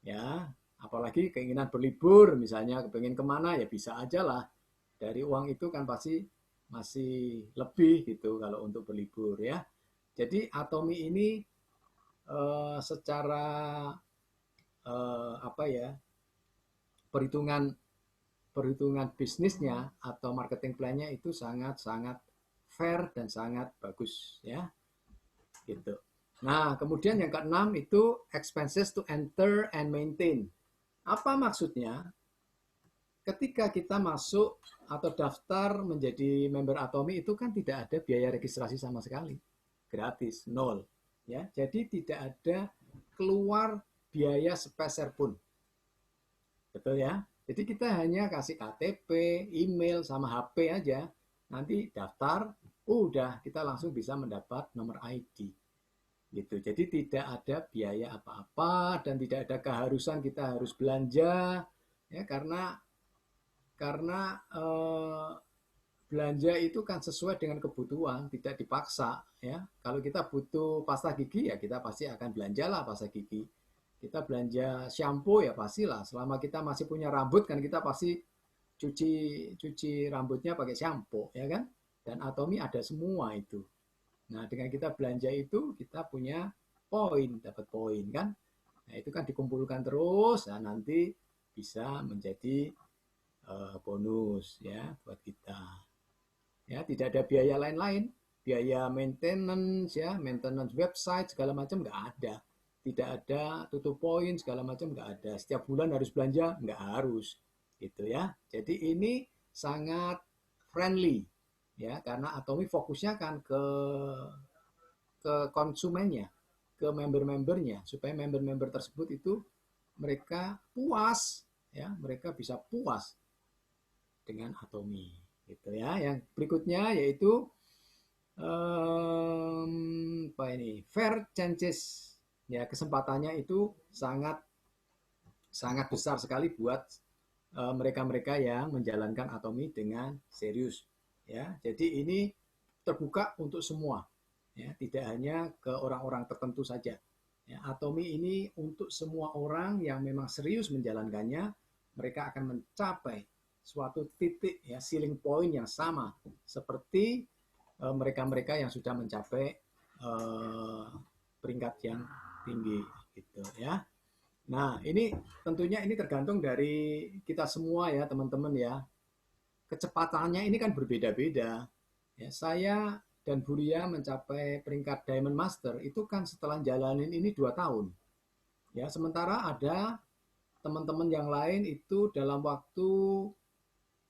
Ya, apalagi keinginan berlibur misalnya, kepengen kemana ya bisa aja lah. Dari uang itu kan pasti masih lebih gitu kalau untuk berlibur ya. Jadi Atomi ini secara apa ya, perhitungan bisnisnya atau marketing plan-nya itu sangat-sangat fair dan sangat bagus ya gitu. Nah, kemudian yang keenam itu expenses to enter and maintain. Apa maksudnya? Ketika kita masuk atau daftar menjadi member Atomi itu kan tidak ada biaya registrasi sama sekali. Gratis, nol. Ya, jadi tidak ada keluar biaya sepeser pun. Betul ya? Jadi kita hanya kasih KTP, email, sama HP aja. Nanti daftar, udah kita langsung bisa mendapat nomor ID. Gitu. Jadi tidak ada biaya apa-apa dan tidak ada keharusan kita harus belanja ya, karena belanja itu kan sesuai dengan kebutuhan, tidak dipaksa ya. Kalau kita butuh pasta gigi ya kita pasti akan belanjalah pasta gigi. Kita belanja shampoo ya pastilah. Selama kita masih punya rambut kan kita pasti cuci rambutnya pakai shampoo ya kan. Dan Atomi ada semua itu. Nah, dengan kita belanja itu kita punya poin, dapat poin kan. Nah, itu kan dikumpulkan terus, nah nanti bisa menjadi bonus ya buat kita. Ya, tidak ada biaya lain-lain, biaya maintenance ya, maintenance website segala macam nggak ada. tidak ada tutup poin segala macam, nggak ada. Setiap bulan harus belanja, nggak harus, gitu ya. Jadi ini sangat friendly, ya, karena Atomi fokusnya kan ke konsumennya, ke member-membernya, supaya member-member tersebut itu mereka puas, ya, mereka bisa puas dengan Atomi, gitu ya. Yang berikutnya yaitu apa ini, fair chances, ya, kesempatannya itu sangat sangat besar sekali buat mereka-mereka yang menjalankan Atomi dengan serius, ya. Jadi ini terbuka untuk semua, ya, tidak hanya ke orang-orang tertentu saja, ya. Atomi ini untuk semua orang yang memang serius menjalankannya, mereka akan mencapai suatu titik, ya, ceiling point yang sama seperti mereka-mereka yang sudah mencapai peringkat yang tinggi, gitu ya. Nah, ini tentunya ini tergantung dari kita semua, ya, teman-teman, ya. Kecepatannya ini kan berbeda-beda. Ya, saya dan Buria mencapai peringkat Diamond Master itu kan setelah jalanin ini 2 tahun. Ya, sementara ada teman-teman yang lain itu dalam waktu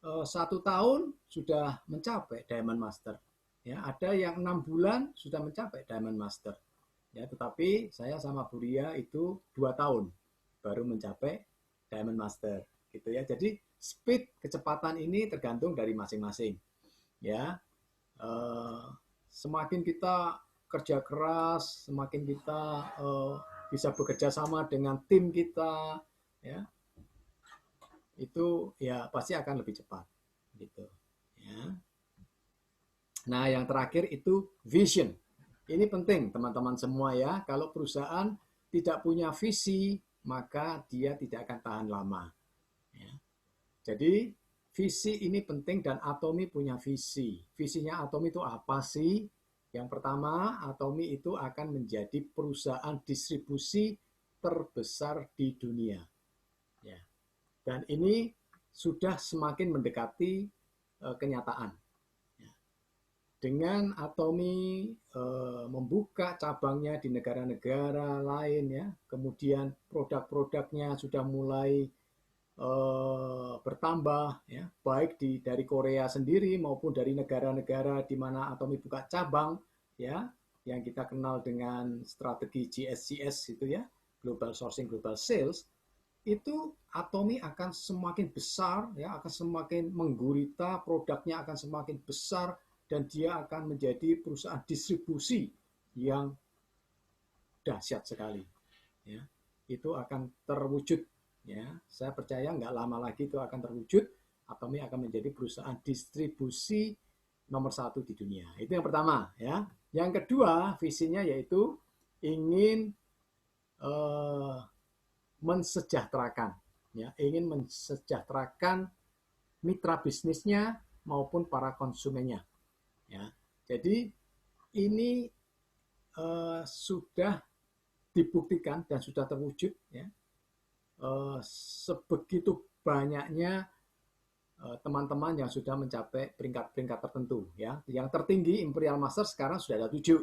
1 tahun sudah mencapai Diamond Master. Ya, ada yang 6 bulan sudah mencapai Diamond Master. Ya, tetapi saya sama Buria itu 2 tahun baru mencapai Diamond Master, gitu ya. Jadi speed, kecepatan ini tergantung dari masing-masing, ya. Semakin kita kerja keras, semakin kita bisa bekerja sama dengan tim kita, ya, itu ya pasti akan lebih cepat, gitu ya. Nah, yang terakhir itu vision. Ini penting teman-teman semua, ya. Kalau perusahaan tidak punya visi, maka dia tidak akan tahan lama, ya. Jadi visi ini penting dan Atomi punya visi. Visinya Atomi itu apa sih? Yang pertama, Atomi itu akan menjadi perusahaan distribusi terbesar di dunia, ya. Dan ini sudah semakin mendekati kenyataan. Dengan Atomi membuka cabangnya di negara-negara lain, ya, kemudian produk-produknya sudah mulai bertambah, ya, baik dari Korea sendiri maupun dari negara-negara di mana Atomi buka cabang, ya, yang kita kenal dengan strategi GSCS itu, ya, Global Sourcing, Global Sales. Itu Atomi akan semakin besar, ya, akan semakin menggurita, produknya akan semakin besar, dan dia akan menjadi perusahaan distribusi yang dahsyat sekali, ya. Itu akan terwujud, ya. Saya percaya nggak lama lagi itu akan terwujud. Atomi akan menjadi perusahaan distribusi nomor 1 di dunia. Itu yang pertama, ya. Yang kedua, visinya yaitu ingin mensejahterakan, ya, ingin mensejahterakan mitra bisnisnya maupun para konsumennya, ya. Jadi ini sudah dibuktikan dan sudah terwujud, ya. Sebegitu banyaknya teman-teman yang sudah mencapai peringkat-peringkat tertentu, ya. Yang tertinggi Imperial Master sekarang sudah ada 7,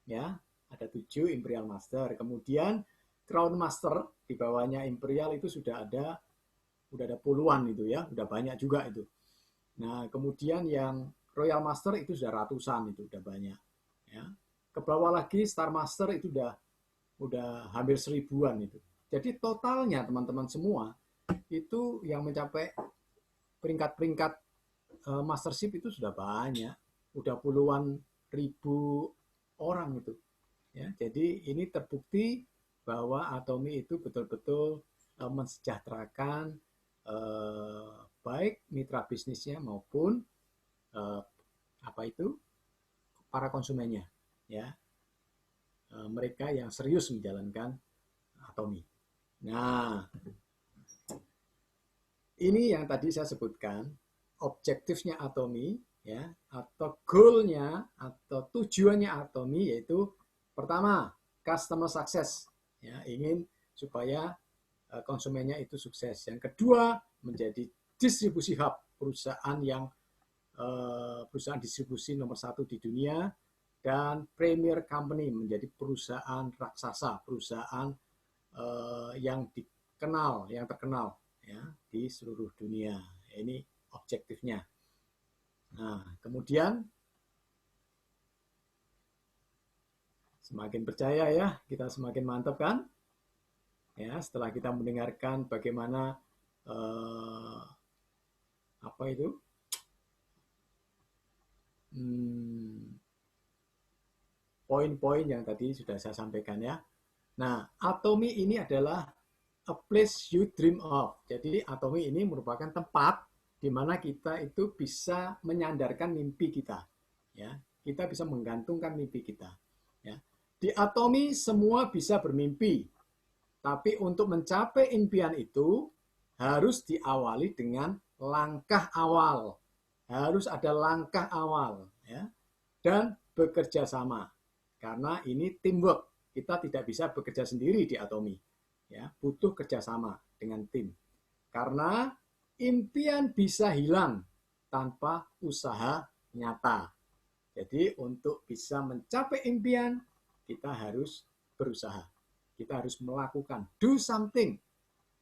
ya. Ada 7 Imperial Master. Kemudian Crown Master di bawahnya Imperial itu sudah ada puluhan itu, ya. Udah banyak juga itu. Nah, kemudian yang Royal Master itu sudah ratusan, itu udah banyak, ya. Ke bawah lagi Star Master itu udah hampir 1000-an itu. Jadi totalnya teman-teman semua itu yang mencapai peringkat-peringkat mastership itu sudah banyak, udah puluhan ribu orang itu, ya. Jadi ini terbukti bahwa Atomi itu betul-betul mensejahterakan baik mitra bisnisnya maupun para konsumennya, ya. Mereka yang serius menjalankan Atomi. Nah, ini yang tadi saya sebutkan, objektifnya Atomi, ya, atau goal-nya atau tujuannya Atomi yaitu pertama, customer success, ya, ingin supaya konsumennya itu sukses. Yang kedua, menjadi distribusi hub, perusahaan distribusi nomor 1 di dunia. dan Premier Company menjadi perusahaan raksasa, perusahaan yang dikenal, yang terkenal ya di seluruh dunia. Ini objektifnya. Nah, kemudian semakin percaya ya, kita semakin mantap kan? Ya, setelah kita mendengarkan bagaimana apa itu? Poin-poin yang tadi sudah saya sampaikan ya. Nah, Atomi ini adalah a place you dream of. Jadi Atomi ini merupakan tempat di mana kita itu bisa menyandarkan mimpi kita. Ya, kita bisa menggantungkan mimpi kita. Ya. Di Atomi semua bisa bermimpi. Tapi untuk mencapai impian itu harus diawali dengan langkah awal. Harus ada langkah awal ya. Dan bekerja sama. Karena ini teamwork. Kita tidak bisa bekerja sendiri di Atomi. Ya, butuh kerjasama dengan tim. Karena impian bisa hilang tanpa usaha nyata. Jadi untuk bisa mencapai impian, kita harus berusaha. Kita harus melakukan, do something.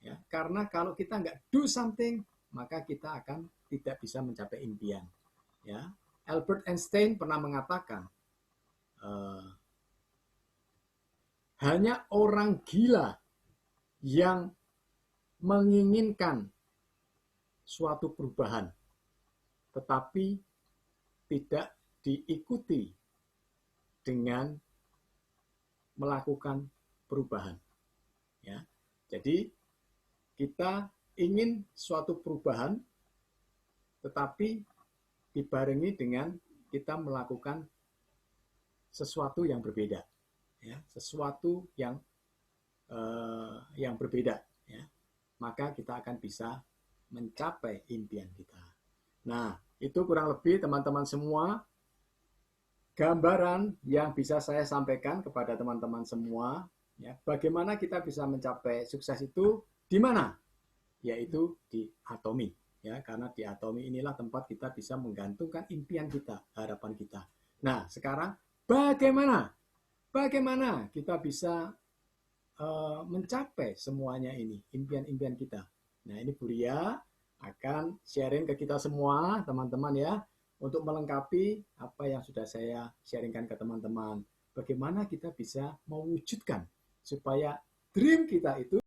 Ya, karena kalau kita nggak do something, maka kita akan tidak bisa mencapai impian. Ya, Albert Einstein pernah mengatakan, hanya orang gila yang menginginkan suatu perubahan, tetapi tidak diikuti dengan melakukan perubahan. Ya, jadi kita ingin suatu perubahan, tetapi dibarengi dengan kita melakukan sesuatu yang berbeda, ya, sesuatu yang berbeda, ya, maka kita akan bisa mencapai impian kita. Nah, itu kurang lebih teman-teman semua gambaran yang bisa saya sampaikan kepada teman-teman semua. Ya, bagaimana kita bisa mencapai sukses itu di mana? Yaitu di Atomi. Ya, karena di Atomi inilah tempat kita bisa menggantungkan impian kita, harapan kita. Nah, sekarang bagaimana kita bisa mencapai semuanya ini, impian-impian kita. Nah, ini Bu Ria akan sharing ke kita semua, teman-teman ya, untuk melengkapi apa yang sudah saya sharingkan ke teman-teman. Bagaimana kita bisa mewujudkan supaya dream kita itu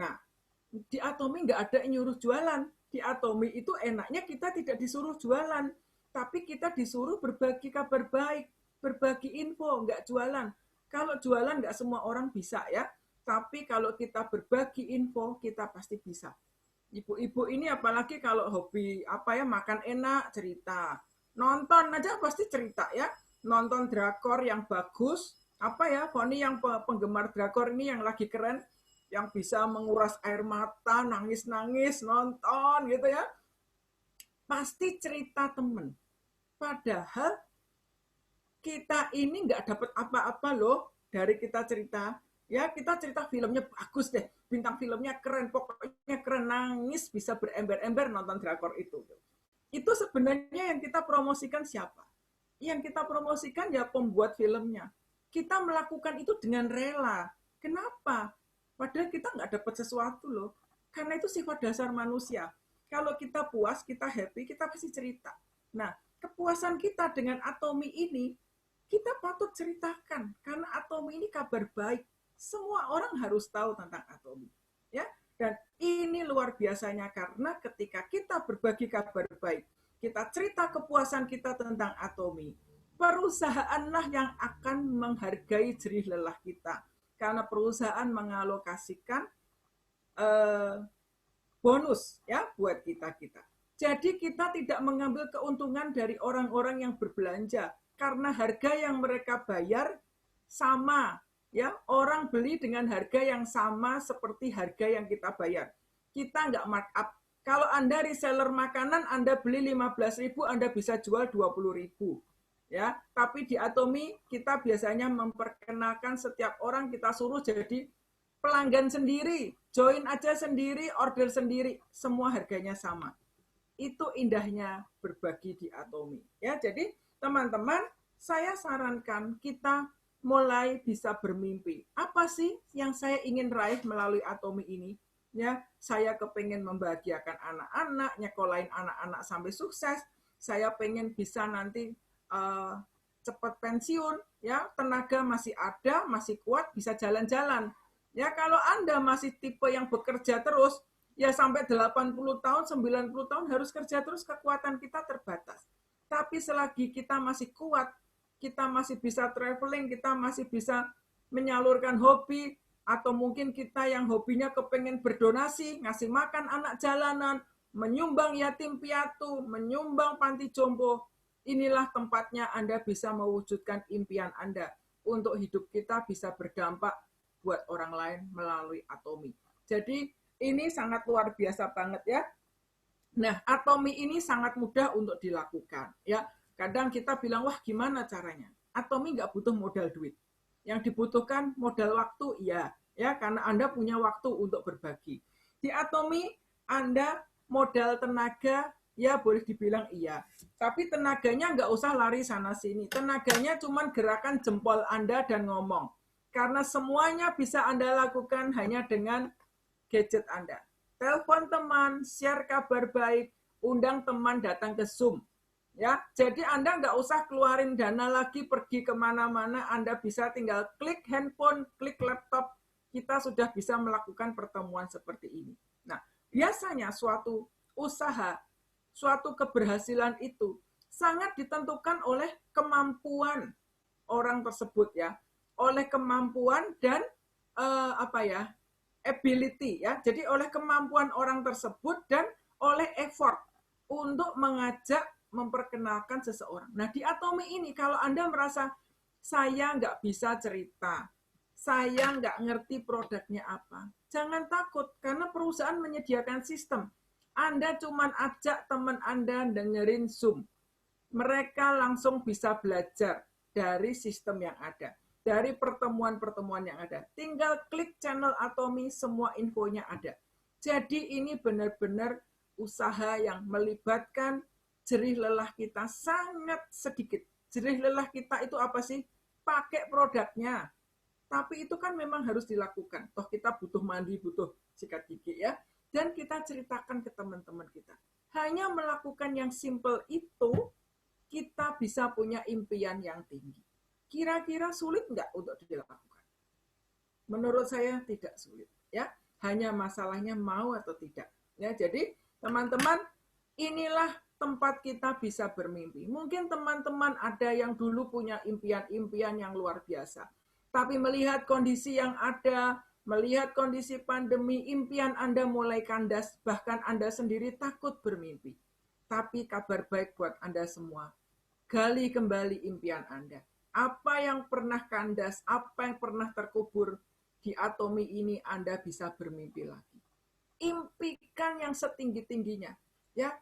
Nah, di Atomi nggak ada yang nyuruh jualan. Di Atomi itu enaknya kita tidak disuruh jualan, tapi kita disuruh berbagi kabar baik, berbagi info, nggak jualan. Kalau jualan nggak semua orang bisa ya, tapi kalau kita berbagi info, kita pasti bisa. Ibu-ibu ini apalagi kalau hobi apa ya, makan enak, cerita. Nonton aja pasti cerita ya. Nonton drakor yang bagus, apa ya, Foni yang penggemar drakor ini yang lagi keren, yang bisa menguras air mata, nangis-nangis, nonton gitu ya. Pasti cerita temen. Padahal kita ini nggak dapat apa-apa loh dari kita cerita. Ya, kita cerita filmnya bagus deh, bintang filmnya keren, pokoknya keren, nangis, bisa berember-ember nonton drakor itu. Itu sebenarnya yang kita promosikan siapa? Yang kita promosikan ya pembuat filmnya. Kita melakukan itu dengan rela. Kenapa? Padahal kita nggak dapat sesuatu loh. Karena itu sifat dasar manusia. Kalau kita puas, kita happy, kita pasti cerita. Nah, kepuasan kita dengan Atomi ini, kita patut ceritakan. Karena Atomi ini kabar baik. Semua orang harus tahu tentang Atomi. Ya, dan ini luar biasanya karena ketika kita berbagi kabar baik, kita cerita kepuasan kita tentang Atomi, perusahaanlah yang akan menghargai jerih lelah kita. Karena perusahaan mengalokasikan bonus ya buat kita-kita. Jadi kita tidak mengambil keuntungan dari orang-orang yang berbelanja karena harga yang mereka bayar sama ya, orang beli dengan harga yang sama seperti harga yang kita bayar. Kita nggak markup. Kalau Anda reseller makanan, Anda beli 15.000, Anda bisa jual 20.000. Ya, tapi di Atomi kita biasanya memperkenalkan setiap orang kita suruh jadi pelanggan sendiri, join aja sendiri, order sendiri, semua harganya sama. Itu indahnya berbagi di Atomi. Ya, jadi teman-teman, saya sarankan kita mulai bisa bermimpi. Apa sih yang saya ingin raih melalui Atomi ini? Ya, saya kepengen membahagiakan anak-anak, nyekolahin anak-anak sampai sukses. Saya pengen bisa nanti cepat pensiun, ya, tenaga masih ada, masih kuat, bisa jalan-jalan. Ya, kalau Anda masih tipe yang bekerja terus, ya sampai 80 tahun, 90 tahun harus kerja terus, kekuatan kita terbatas. Tapi selagi kita masih kuat, kita masih bisa traveling, kita masih bisa menyalurkan hobi, atau mungkin kita yang hobinya kepengen berdonasi, ngasih makan anak jalanan, menyumbang yatim piatu, menyumbang panti jompo, inilah tempatnya Anda bisa mewujudkan impian Anda untuk hidup kita bisa berdampak buat orang lain melalui Atomi. Jadi ini sangat luar biasa banget ya. Nah, Atomi ini sangat mudah untuk dilakukan ya. Kadang kita bilang, wah gimana caranya? Atomi nggak butuh modal duit. Yang dibutuhkan modal waktu, iya. Ya, karena Anda punya waktu untuk berbagi. Di Atomi, Anda modal tenaga, ya boleh dibilang iya. Tapi tenaganya nggak usah lari sana-sini. Tenaganya cuma gerakan jempol Anda dan ngomong. Karena semuanya bisa Anda lakukan hanya dengan gadget Anda. Telepon teman, share kabar baik, undang teman datang ke Zoom. Ya, jadi Anda nggak usah keluarin dana lagi pergi kemana-mana, Anda bisa tinggal klik handphone, klik laptop, kita sudah bisa melakukan pertemuan seperti ini. Nah, biasanya suatu usaha, suatu keberhasilan itu sangat ditentukan oleh kemampuan orang tersebut ya, oleh kemampuan dan ability ya, jadi oleh kemampuan orang tersebut dan oleh effort untuk mengajak memperkenalkan seseorang. Nah, di Atomi ini kalau Anda merasa saya nggak bisa cerita, saya nggak ngerti produknya apa, jangan takut karena perusahaan menyediakan sistem. Anda cuma ajak teman Anda dengerin Zoom. Mereka langsung bisa belajar dari sistem yang ada, dari pertemuan-pertemuan yang ada. Tinggal klik channel Atomi, semua infonya ada. Jadi ini benar-benar usaha yang melibatkan jerih lelah kita sangat sedikit. Jerih lelah kita itu apa sih? Pakai produknya. Tapi itu kan memang harus dilakukan. Toh kita butuh mandi, butuh sikat gigi ya. Dan kita ceritakan ke teman-teman kita. Hanya melakukan yang simple itu, kita bisa punya impian yang tinggi. Kira-kira sulit nggak untuk dilakukan? Menurut saya tidak sulit. Ya, hanya masalahnya mau atau tidak. Ya, jadi teman-teman, inilah tempat kita bisa bermimpi. Mungkin teman-teman ada yang dulu punya impian-impian yang luar biasa. Tapi melihat kondisi yang ada, melihat kondisi pandemi, impian Anda mulai kandas, bahkan Anda sendiri takut bermimpi. Tapi kabar baik buat Anda semua. Gali kembali impian Anda. Apa yang pernah kandas, apa yang pernah terkubur, di atomi ini Anda bisa bermimpi lagi. Impikan yang setinggi-tingginya. Ya,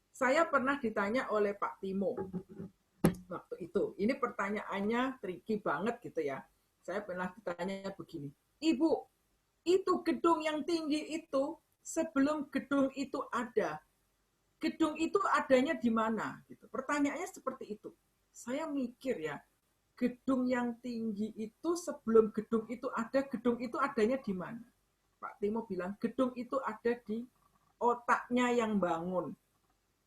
saya pernah ditanya oleh Pak Timo waktu itu. Ini pertanyaannya tricky banget gitu ya. Saya pernah ditanya begini, Ibu, itu gedung yang tinggi itu sebelum gedung itu ada, gedung itu adanya di mana? Gitu. Pertanyaannya seperti itu. Saya mikir ya, gedung yang tinggi itu sebelum gedung itu ada, gedung itu adanya di mana? Pak Timo bilang, gedung itu ada di otaknya yang bangun.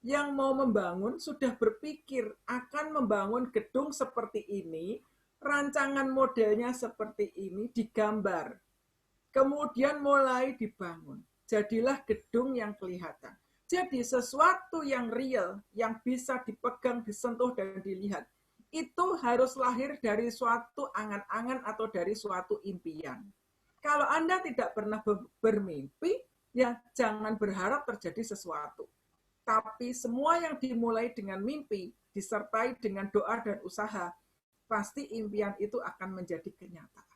Yang mau membangun sudah berpikir akan membangun gedung seperti ini, rancangan modelnya seperti ini, digambar. Kemudian mulai dibangun. Jadilah gedung yang kelihatan. Jadi sesuatu yang real, yang bisa dipegang, disentuh, dan dilihat, itu harus lahir dari suatu angan-angan atau dari suatu impian. Kalau Anda tidak pernah bermimpi, ya jangan berharap terjadi sesuatu. Tapi semua yang dimulai dengan mimpi, disertai dengan doa dan usaha, pasti impian itu akan menjadi kenyataan.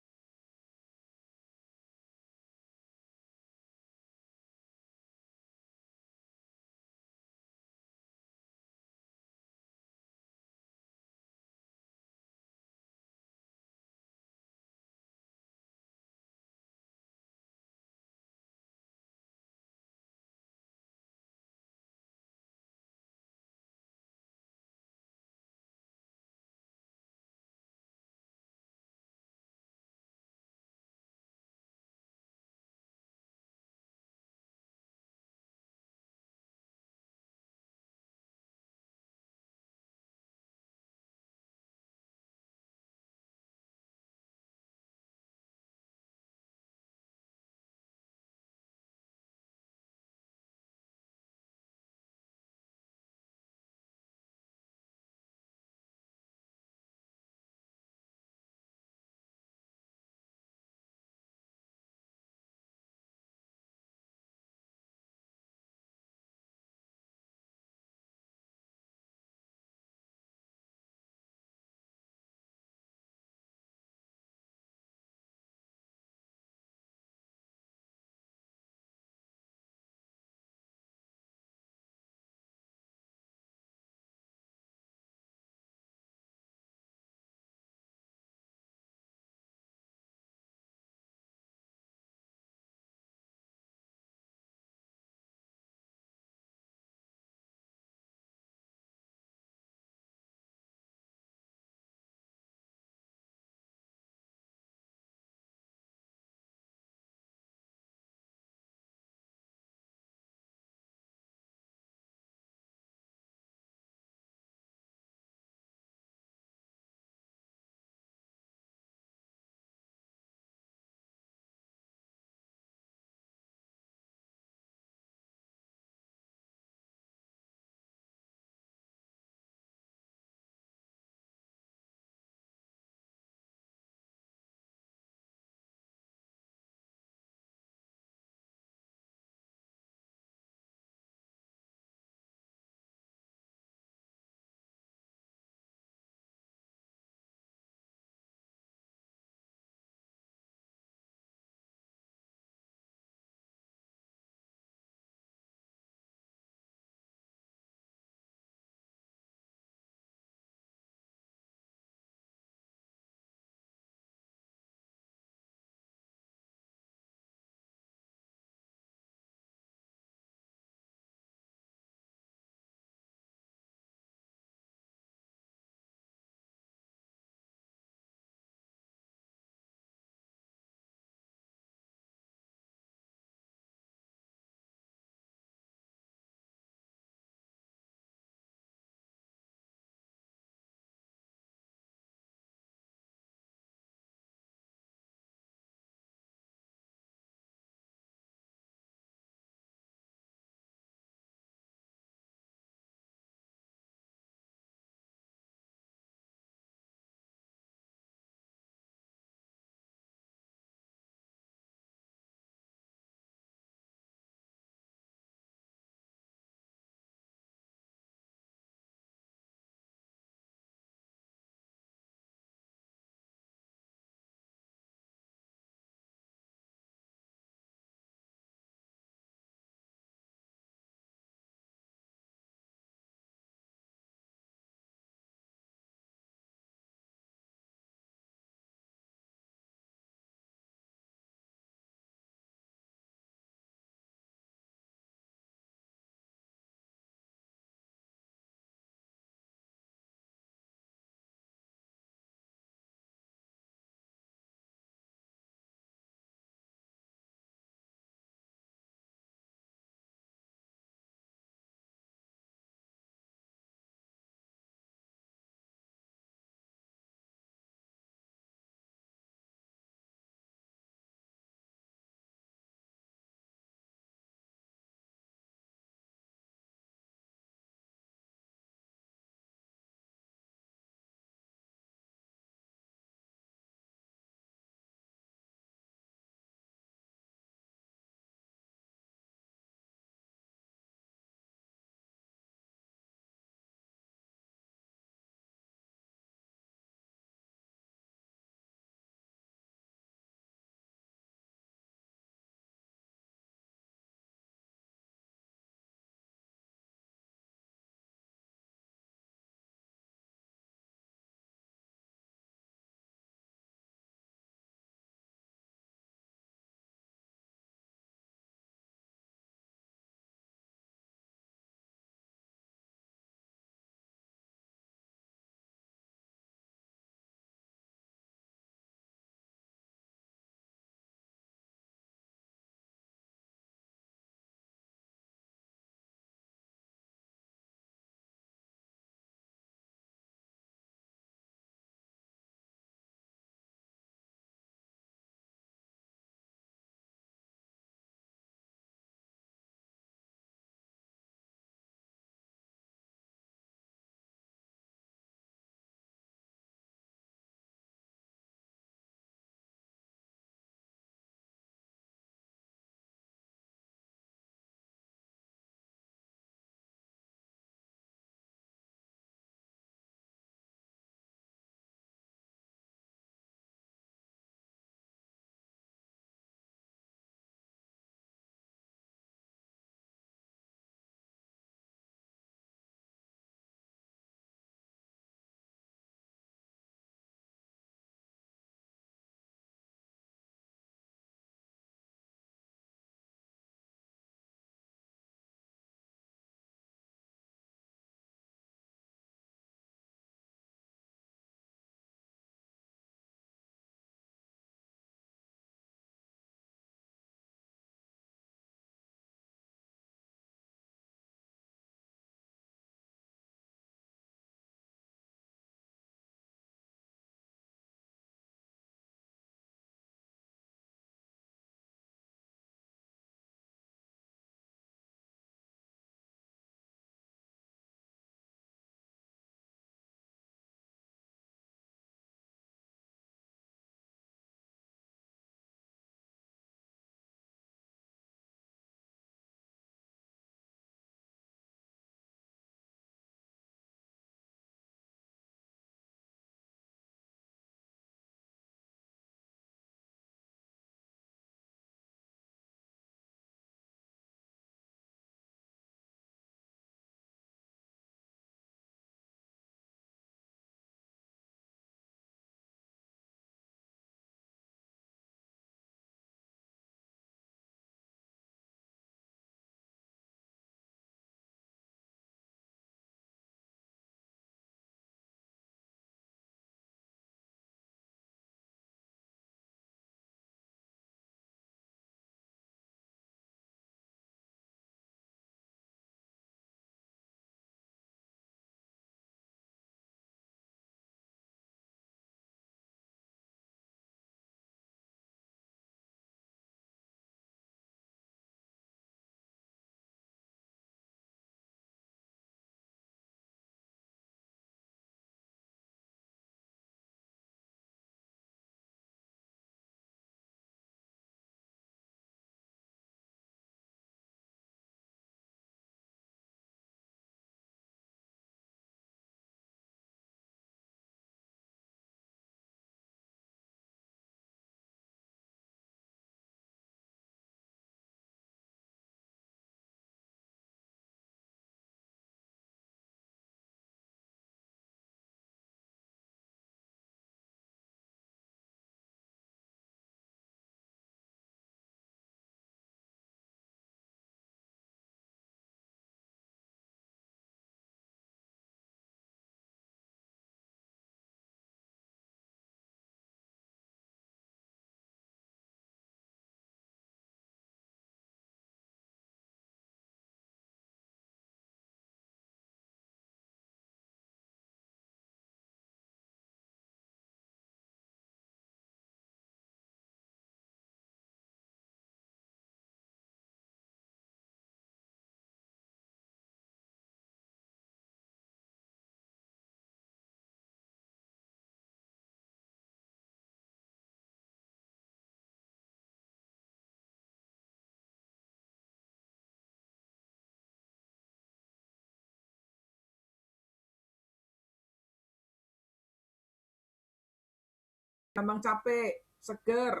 gampang capek, seger,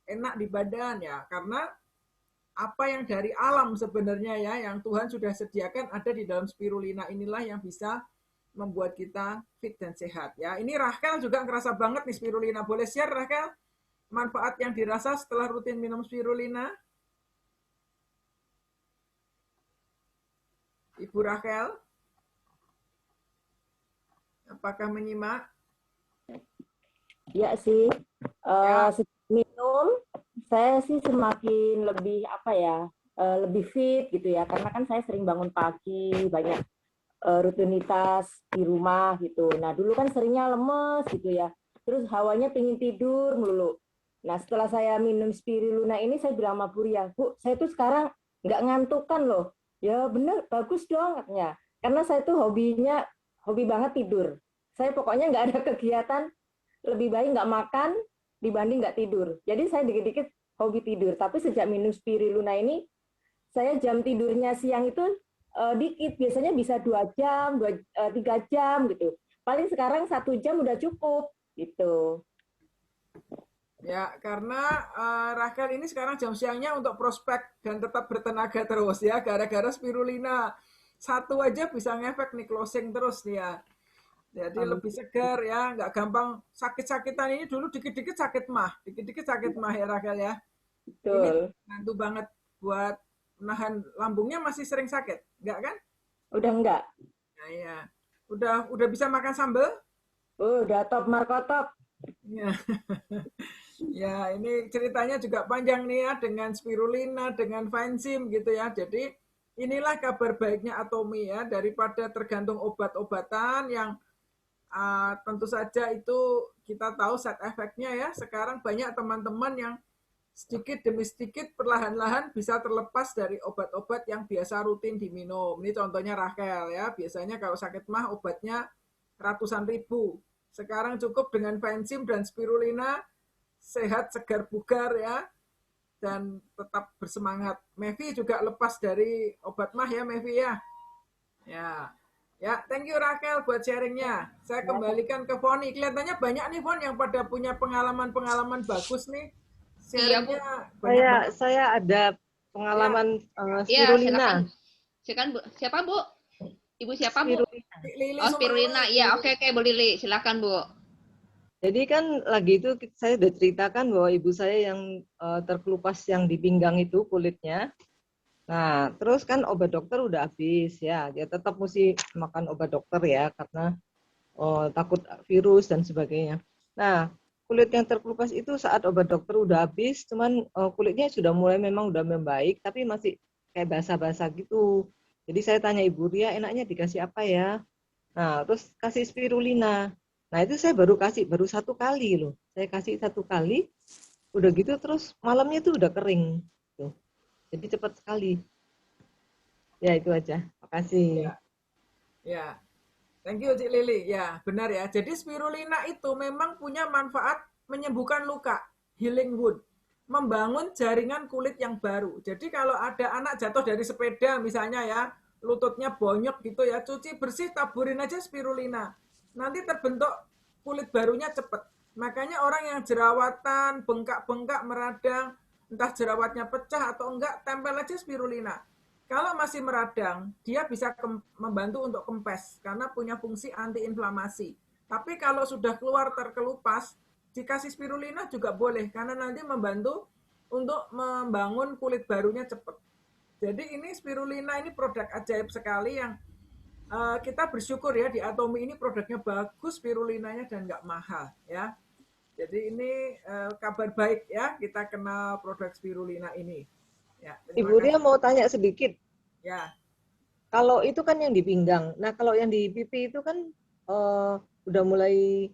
enak di badan ya. Karena apa yang dari alam sebenarnya ya, yang Tuhan sudah sediakan ada di dalam spirulina inilah yang bisa membuat kita fit dan sehat ya. Ini Rahel juga ngerasa banget nih spirulina. Boleh share Rahel manfaat yang dirasa setelah rutin minum spirulina? Ibu Rahel, apakah menyimak? Ya sih, Ya. minum saya sih semakin lebih apa ya, lebih fit gitu ya, karena kan saya sering bangun pagi, banyak rutinitas di rumah gitu. Nah dulu kan seringnya lemes gitu ya, terus hawanya pengen tidur melulu. Nah setelah saya minum spirulina ini saya bilang sama Bu Ria, Bu saya tuh sekarang nggak ngantukan loh. Ya bener, bagus dong katanya. Karena saya tuh hobi banget tidur. Saya pokoknya nggak ada kegiatan, lebih baik nggak makan dibanding nggak tidur. Jadi saya dikit-dikit hobi tidur. Tapi sejak minum spirulina ini, saya jam tidurnya siang itu dikit. Biasanya bisa 2 jam, 3 jam gitu. Paling sekarang 1 jam udah cukup gitu. Ya, karena Rahel ini sekarang jam siangnya untuk prospek dan tetap bertenaga terus ya, gara-gara spirulina. Satu aja bisa ngefek nih closing terus nih ya. Jadi lebih segar ya, nggak gampang sakit-sakitan ini dulu dikit-dikit sakit mah ya Rahel ya. Ini Betul. bantu banget buat menahan lambungnya. Masih sering sakit, nggak kan? Udah enggak? Nah, ya. Udah bisa makan sambal? Udah top markotop. Ya. Ya, ini ceritanya juga panjang nih ya, dengan spirulina, dengan fanzim gitu ya. Jadi inilah kabar baiknya Atomi ya, daripada tergantung obat-obatan yang tentu saja itu kita tahu side effect-nya ya. Sekarang banyak teman-teman yang sedikit demi sedikit perlahan-lahan bisa terlepas dari obat-obat yang biasa rutin diminum. Ini contohnya Rahel ya, biasanya kalau sakit mah obatnya ratusan ribu. Sekarang cukup dengan fanzim dan spirulina, sehat, segar, bugar ya, dan tetap bersemangat. Mevi juga lepas dari obat mah ya Mevi ya. Ya, thank you Raquel buat sharingnya. Saya kembalikan ke Foni. Kelihatannya banyak nih Fon yang pada punya pengalaman-pengalaman bagus nih. Iya, Bu. Sharingnya banyak banget. Saya ada pengalaman Iya, spirulina. silakan. Silakan, Bu. Siapa, Bu? Ibu siapa, Bu? Spirulina. Lili Oh, spirulina. Iya, oke, Bu Lili. Silakan, Bu. Jadi kan lagi itu saya udah ceritakan bahwa ibu saya yang terkelupas yang di pinggang itu kulitnya. Nah, terus kan obat dokter udah habis ya. Dia tetap mesti makan obat dokter ya karena takut virus dan sebagainya. Nah, kulit yang terkelupas itu saat obat dokter udah habis, cuman kulitnya sudah mulai memang udah membaik, tapi masih kayak basah-basah gitu. Jadi saya tanya Ibu Ria, enaknya dikasih apa ya? Nah, terus kasih spirulina. Nah, itu saya baru 1 kali loh. Saya kasih 1 kali, udah gitu terus malamnya tuh udah kering. Tuh. Jadi cepat sekali. Ya, itu aja. Makasih. Ya. Thank you Cik Lili. Ya, benar ya. Jadi spirulina itu memang punya manfaat menyembuhkan luka, healing wound, membangun jaringan kulit yang baru. Jadi kalau ada anak jatuh dari sepeda misalnya ya, lututnya bonyok gitu ya, cuci bersih, taburin aja spirulina. Nanti terbentuk kulit barunya cepat. Makanya orang yang jerawatan, bengkak-bengkak, meradang, entah jerawatnya pecah atau enggak, tempel aja spirulina. Kalau masih meradang, dia bisa membantu untuk kempes karena punya fungsi antiinflamasi. Tapi kalau sudah keluar terkelupas, dikasih spirulina juga boleh karena nanti membantu untuk membangun kulit barunya cepat. Jadi ini spirulina ini produk ajaib sekali yang kita bersyukur ya di Atomi ini produknya bagus, spirulinanya dan nggak mahal ya. Jadi ini kabar baik ya, kita kenal produk spirulina ini. Ya, Ibu Ria mau tanya sedikit. Ya. Kalau itu kan yang di pinggang. Nah, kalau yang di pipi itu kan udah mulai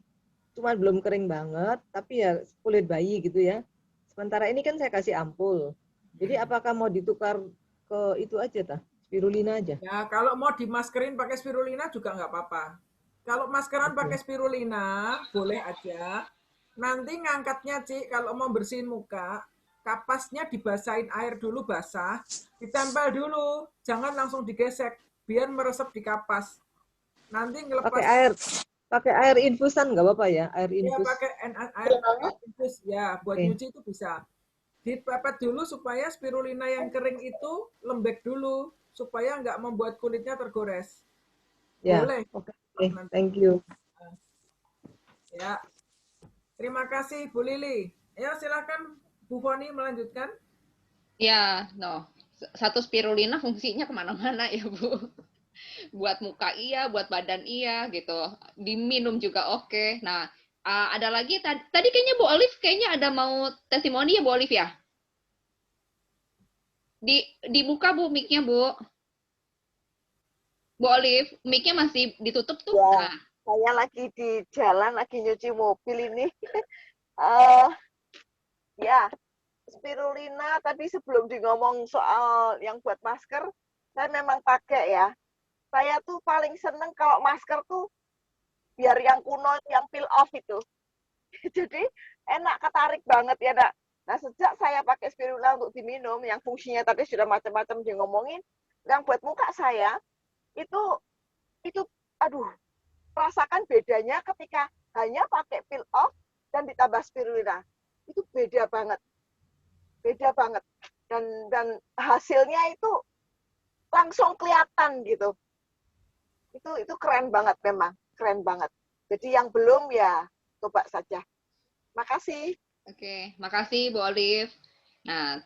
cuma belum kering banget, tapi ya kulit bayi gitu ya. Sementara ini kan saya kasih ampul. Jadi apakah mau ditukar ke itu aja tah? Spirulina aja. Ya, kalau mau dimaskerin pakai spirulina juga nggak apa-apa. Kalau maskeran pakai spirulina, boleh aja. Nanti ngangkatnya, Ci, kalau mau bersihin muka, kapasnya dibasahin air dulu basah, ditempel dulu, jangan langsung digesek, biar meresap di kapas. Nanti ngelepas pakai air pakai air infusan nggak apa-apa ya, air Ya infus. pakai air infus ya, buat Oke. nyuci itu bisa. Dipepet dulu supaya spirulina yang kering itu lembek dulu supaya nggak membuat kulitnya tergores. Ya, Boleh. oke. Nanti. Thank you. Ya, terima kasih Bu Lili. Ya, silakan Bu Foni melanjutkan. Ya, no. Satu spirulina fungsinya kemana-mana ya, Bu. Buat muka iya, buat badan iya, gitu. Diminum juga oke. Nah, ada lagi, tadi kayaknya Bu Olive kayaknya ada mau testimoni ya, Bu Olive ya? Dibuka, Bu, mic-nya, Bu. Bu Olive, mic-nya masih ditutup tuh. Ya, Nah, saya lagi di jalan, lagi nyuci mobil ini. Eh, ya, spirulina tadi sebelum di ngomong soal yang buat masker, saya memang pakai ya. Saya tuh paling seneng kalau masker tuh biar yang kuno, yang peel off itu. Jadi enak, ketarik banget ya, Nak. Nah, sejak saya pakai spirulina untuk diminum, yang fungsinya tadi sudah macam-macam dia ngomongin, yang buat muka saya, itu, itu, aduh, rasakan bedanya ketika hanya pakai peel off dan ditambah spirulina. Itu beda banget. Beda banget. Dan hasilnya itu langsung kelihatan gitu. Itu keren banget memang, keren banget. Jadi yang belum ya coba saja. Makasih. oke. Makasih, Bu Olive. Nah,